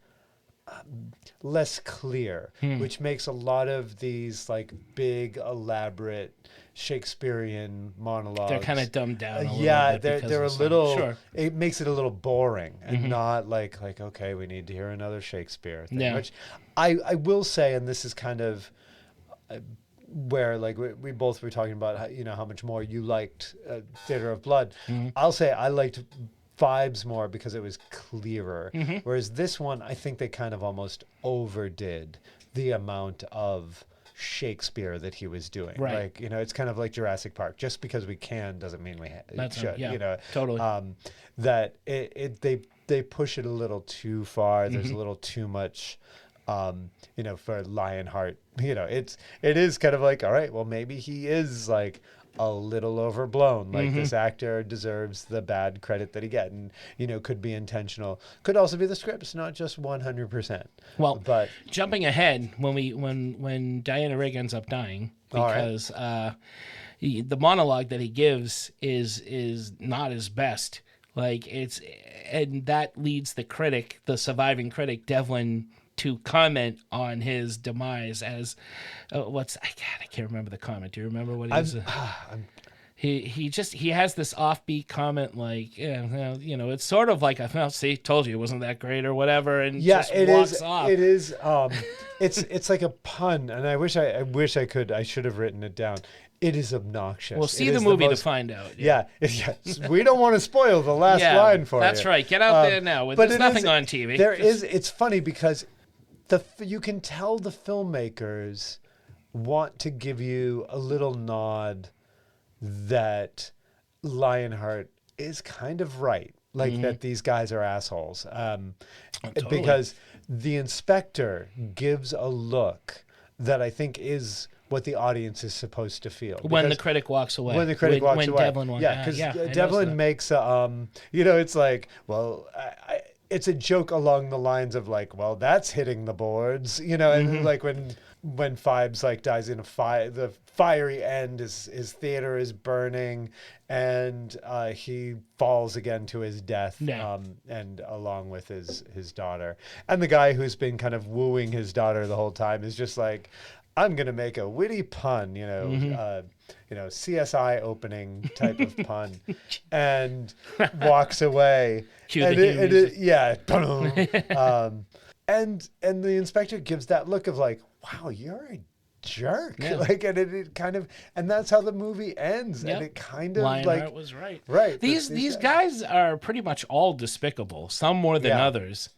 L: less clear, which makes a lot of these, like, big, elaborate Shakespearean monologues,
K: they're kind of dumbed down a little bit.
L: They're a little, it makes it a little boring and not like, okay, we need to hear another Shakespeare thing, which I will say, and this is kind of where, like, we both were talking about how, how much more you liked Theater of Blood. I'll say I liked Phibes more because it was clearer. Whereas this one, I think they kind of almost overdid the amount of Shakespeare that he was doing.
K: Right.
L: Like, it's kind of like Jurassic Park. Just because we can doesn't mean we should.
K: Totally.
L: That they push it a little too far. There's a little too much, for Lionheart. It is kind of like, all right, well, maybe he is like a little overblown. Like this actor deserves the bad credit that he get, and could be intentional. Could also be the scripts, not just 100%.
K: Well,
L: but
K: jumping ahead, when Diana Rigg ends up dying, because the monologue that he gives is not his best. Like and that leads the surviving critic Devlin, to comment on his demise as I can't remember the comment. Do you remember what he was? He has this offbeat comment like, it's sort of like, see, told you it wasn't that great or whatever, and just walks off.
L: It is. It's like a pun, and I should have written it down. It is obnoxious.
K: Well, see the movie to find out.
L: Yeah. We don't want to spoil the last line for you.
K: That's right. Get out there now. There's nothing on TV.
L: It's funny because you can tell the filmmakers want to give you a little nod that Lionheart is kind of right. Like that these guys are assholes.
K: Totally.
L: Because the inspector gives a look that I think is what the audience is supposed to feel.
K: When the critic walks away.
L: When the critic walks away.
K: Devlin walks away.
L: Because Devlin makes it's like, well, it's a joke along the lines of like, well, that's hitting the boards, and like when Phibes like dies in the fiery end, his theater is burning, and he falls again to his death, and along with his daughter, and the guy who's been kind of wooing his daughter the whole time is just like, I'm gonna make a witty pun, CSI opening type of pun, and walks away. And the inspector gives that look of like, wow, you're a jerk. Like, and it kind of, and that's how the movie ends. And it kind of
K: Lionheart was right.
L: Right.
K: These guys are pretty much all despicable. Some more than others.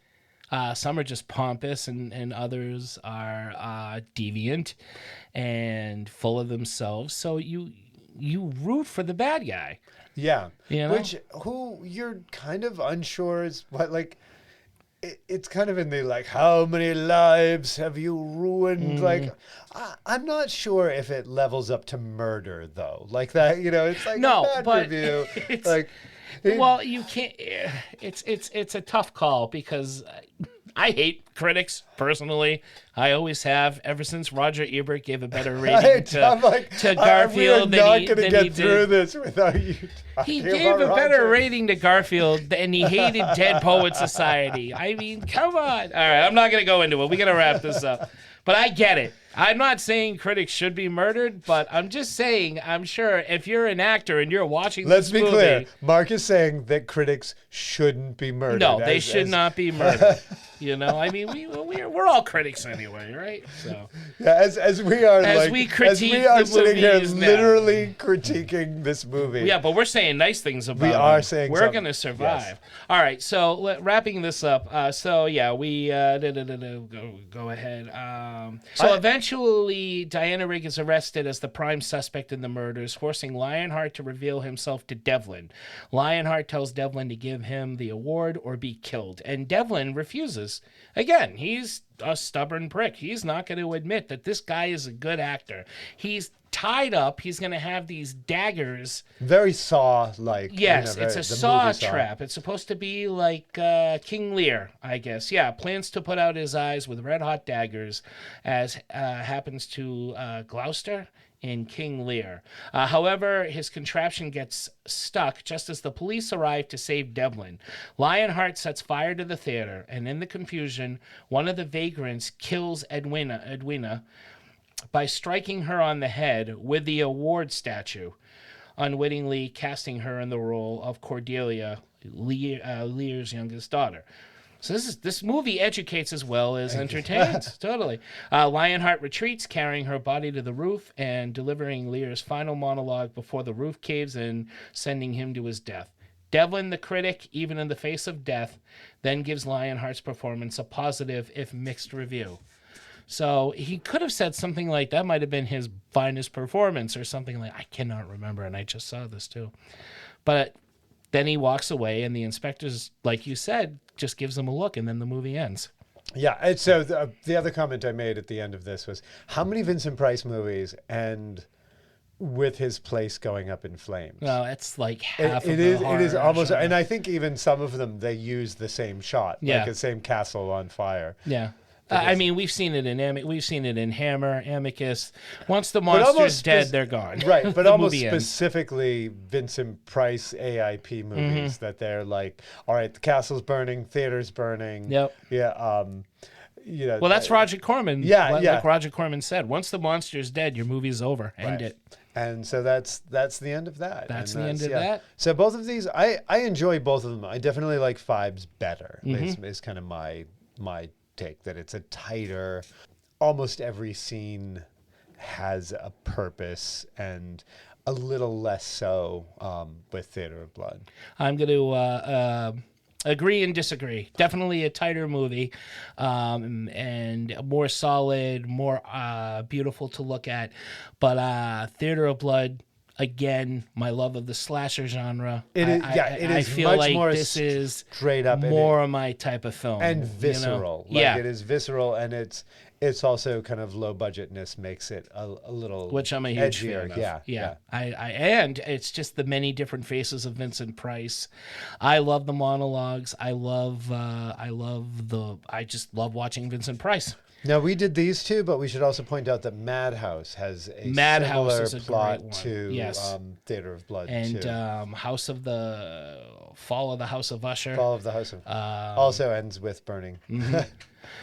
K: Some are just pompous, and others are deviant and full of themselves. So you root for the bad guy.
L: Yeah. Who you're kind of unsure is what, like, it's kind of in the like, how many lives have you ruined? Like, I'm not sure if it levels up to murder though. Like that, it's like a bad review. Like,
K: well, you can't. It's a tough call because I hate critics personally. I always have ever since Roger Ebert gave a better rating to Garfield than he did.
L: We're not going to get through this without you.
K: He gave a better rating to Garfield, and he hated Dead Poets Society. I mean, come on. All right, I'm not going to go into it. We got to wrap this up. But I get it. I'm not saying critics should be murdered, but I'm just saying, I'm sure if you're an actor and you're watching this movie...
L: Let's be clear. Mark is saying that critics shouldn't be murdered.
K: No, they should not be murdered. I mean, we're all critics anyway, right? So
L: as we are sitting here literally
K: now.
L: Critiquing this movie.
K: Yeah, but we're saying nice things about it.
L: We are saying
K: we're going to survive. Yes. All right, so wrapping this up. We go ahead. Eventually, Diana Rigg is arrested as the prime suspect in the murders, forcing Lionheart to reveal himself to Devlin. Lionheart tells Devlin to give him the award or be killed, and Devlin refuses. Again, he's a stubborn prick. He's not going to admit that this guy is a good actor. He's tied up. He's going to have these daggers.
L: Very Saw-like.
K: Yes, it's a Saw trap. It's supposed to be like King Lear, I guess. Yeah, plans to put out his eyes with red-hot daggers, as happens to Gloucester in King Lear. However, his contraption gets stuck just as the police arrive to save Devlin. Lionheart sets fire to the theater, and in the confusion, one of the vagrants kills Edwina by striking her on the head with the award statue, unwittingly casting her in the role of Cordelia, Lear's youngest daughter. So this movie educates as well as entertains. Totally. Lionheart retreats, carrying her body to the roof and delivering Lear's final monologue before the roof caves in, sending him to his death. Devlin, the critic, even in the face of death, then gives Lionheart's performance a positive, if mixed, review. So he could have said something like that might have been his finest performance or something like, I cannot remember, and I just saw this too. But then he walks away, and the inspectors, like you said, just gives him a look, and then the movie ends.
L: Yeah, and so the other comment I made at the end of this was, how many Vincent Price movies end with his place going up in flames?
K: No, it's like half
L: it is almost, and I think even some of them, they use the same shot, like the same castle on fire.
K: Yeah. I mean, we've seen it in Hammer, Amicus. Once the monster's dead, they're gone.
L: Right, but almost specifically Vincent Price AIP movies that they're like, all right, the castle's burning, theater's burning.
K: Yep.
L: Yeah. You know.
K: Well, that's Roger Corman.
L: Yeah,
K: like Roger Corman said, once the monster's dead, your movie's over. End it.
L: And so that's the end of that.
K: That's the end of that.
L: So both of these, I enjoy both of them. I definitely like Phibes better. Is kind of my take, that it's a tighter, almost every scene has a purpose, and a little less so with Theater of Blood.
K: I'm going to agree and disagree. Definitely a tighter movie, and more solid, more beautiful to look at. But Theater of Blood, again, my love of the slasher genre. I feel
L: much
K: like
L: more
K: this is
L: straight up
K: more of my type of film.
L: And visceral.
K: You know?
L: It is visceral, and it's also kind of low budgetness makes it a little,
K: which I'm a huge
L: edgier.
K: fan of. Yeah. And it's just the many different faces of Vincent Price. I love the monologues. I just love watching Vincent Price.
L: Now, we did these two, but we should also point out that Madhouse has a similar plot to Theater of Blood,
K: and
L: too.
K: Fall of the House of Usher.
L: Fall of the House of also ends with burning.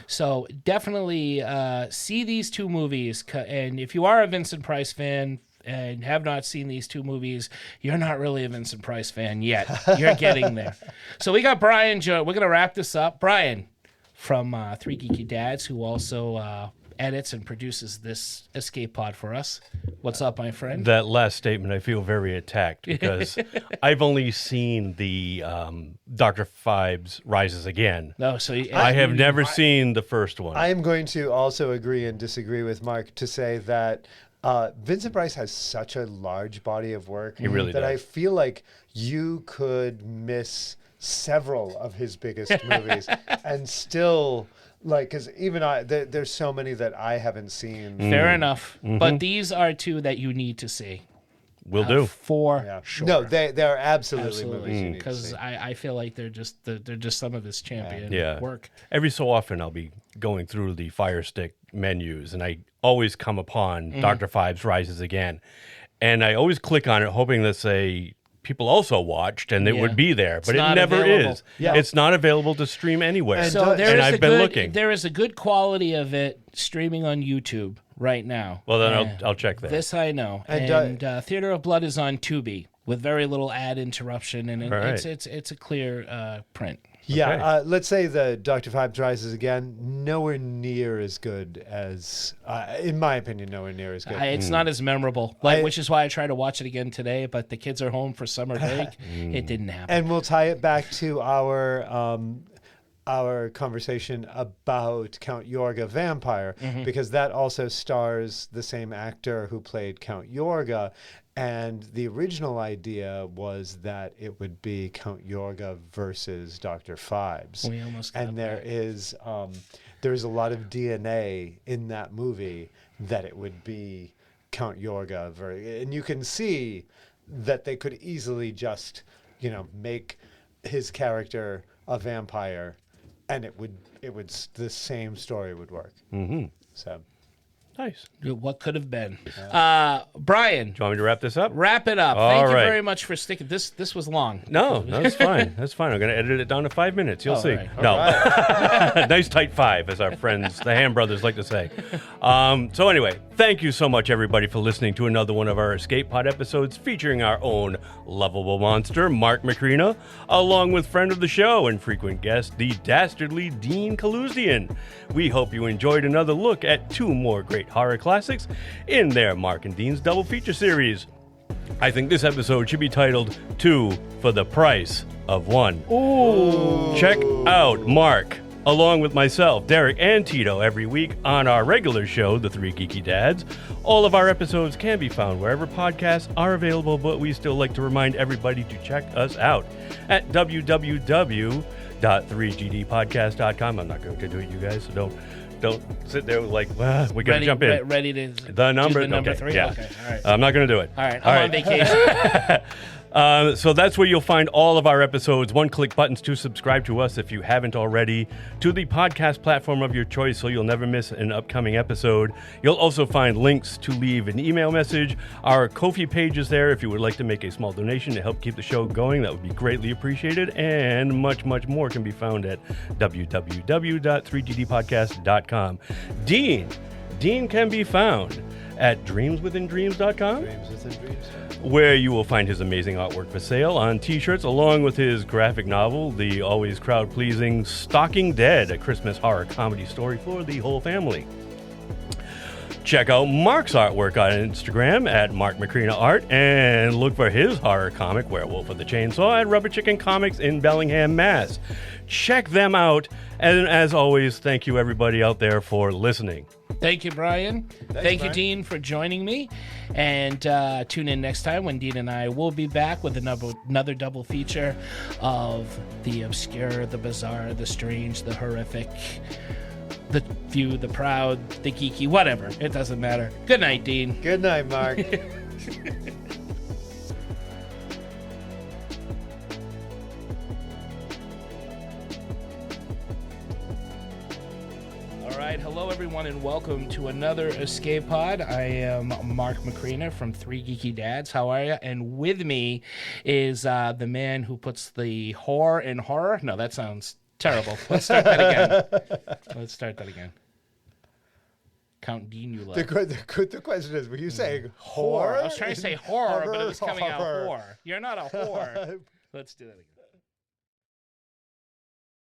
K: So definitely see these two movies. And if you are a Vincent Price fan and have not seen these two movies, you're not really a Vincent Price fan yet. You're getting there. So we got Brian. We're going to wrap this up. Brian from Three Geeky Dads, who also edits and produces this escape pod for us. What's up, my friend?
A: That last statement, I feel very attacked because I've only seen the Dr. Phibes Rises Again.
K: No, so
A: I have never seen the first one.
L: I am going to also agree and disagree with Mark to say that Vincent Price has such a large body of work
A: that
L: I feel like you could miss several of his biggest movies and still, like, because even there's so many that I haven't seen.
K: Fair enough. But these are two that you need to see.
A: Will do.
K: For sure.
L: No, they're absolutely movies you need to see.
K: Because I feel like they're just some of his champion work.
A: Every so often I'll be going through the Fire Stick menus, and I always come upon Dr. Phibes Rises Again. And I always click on it hoping that say people also watched and it would be there, but it never is. Yeah. It's not available to stream anywhere.
K: And I've been looking. There is a good quality of it streaming on YouTube right now.
A: Well, then I'll check that.
K: This I know. And Theater of Blood is on Tubi with very little ad interruption, and it's a clear print.
L: Yeah,
A: okay.
L: Let's say the Dr. Phibes Rises Again, nowhere near as good as, in my opinion, nowhere near as good.
K: It's not as memorable, which is why I tried to watch it again today, but the kids are home for summer break. It didn't happen.
L: And we'll tie it back to our conversation about Count Yorga Vampire, because that also stars the same actor who played Count Yorga. And the original idea was that it would be Count Yorga versus Dr. Phibes.
K: We almost got
L: there is a lot of DNA in that movie that it would be Count Yorga. And you can see that they could easily just, make his character a vampire, and the same story would work. So.
A: Nice.
K: What could have been. Brian.
A: Do you want me to wrap this up?
K: Wrap it up. Thank you very much for sticking. This was long.
A: No, that's fine. That's fine. I'm going to edit it down to 5 minutes. You'll see.
K: Right.
A: No. Right. Nice tight 5, as our friends, the Ham brothers, like to say. So anyway, thank you so much, everybody, for listening to another one of our Escape Pod episodes featuring our own lovable monster, Marc Macrina, along with friend of the show and frequent guest, the dastardly Dean Calusdian. We hope you enjoyed another look at 2 more great horror classics in their Marc and Dean's double feature series. I think this episode should be titled 2 for the Price of 1.
K: Ooh.
A: Check out Marc, along with myself, Derek, and Tito every week on our regular show, The Three Geeky Dads. All of our episodes can be found wherever podcasts are available, but we still like to remind everybody to check us out at www.3gdpodcast.com. I'm not going to do it, you guys, so don't sit there like, we got to jump in.
K: Ready to
A: the number,
K: do the number
A: okay,
K: 3?
A: Yeah.
K: Okay, all right.
A: I'm not going to do it.
K: All right, I'm on vacation.
A: So that's where you'll find all of our episodes. One-click buttons to subscribe to us if you haven't already, to the podcast platform of your choice so you'll never miss an upcoming episode. You'll also find links to leave an email message. Our Ko-fi page is there if you would like to make a small donation to help keep the show going. That would be greatly appreciated. And much, much more can be found at www.3gdpodcast.com. Dean can be found at dreamswithindreams.com. Where you will find his amazing artwork for sale on t-shirts, along with his graphic novel, the always crowd-pleasing Stalking Dead, a Christmas horror comedy story for the whole family. Check out Marc's artwork on Instagram at Marc Macrina Art, and look for his horror comic, Werewolf with the Chainsaw, at Rubber Chicken Comics in Bellingham, Mass. Check them out, and as always, thank you everybody out there for listening.
K: Thank you, Brian. Thank you, Dean, for joining me. And tune in next time when Dean and I will be back with another double feature of the obscure, the bizarre, the strange, the horrific, the few, the proud, the geeky, whatever. It doesn't matter. Good night, Dean.
L: Good night, Marc.
K: Hello, everyone, and welcome to another Escape Pod. I am Marc Macrina from Three Geeky Dads. How are you? And with me is the man who puts the whore in horror. No, that sounds terrible. Let's start that again. Count Dean, you love.
L: The question is, were you saying horror?
K: I was trying to say horror, but it was coming out whore. You're not a whore. Let's do that again.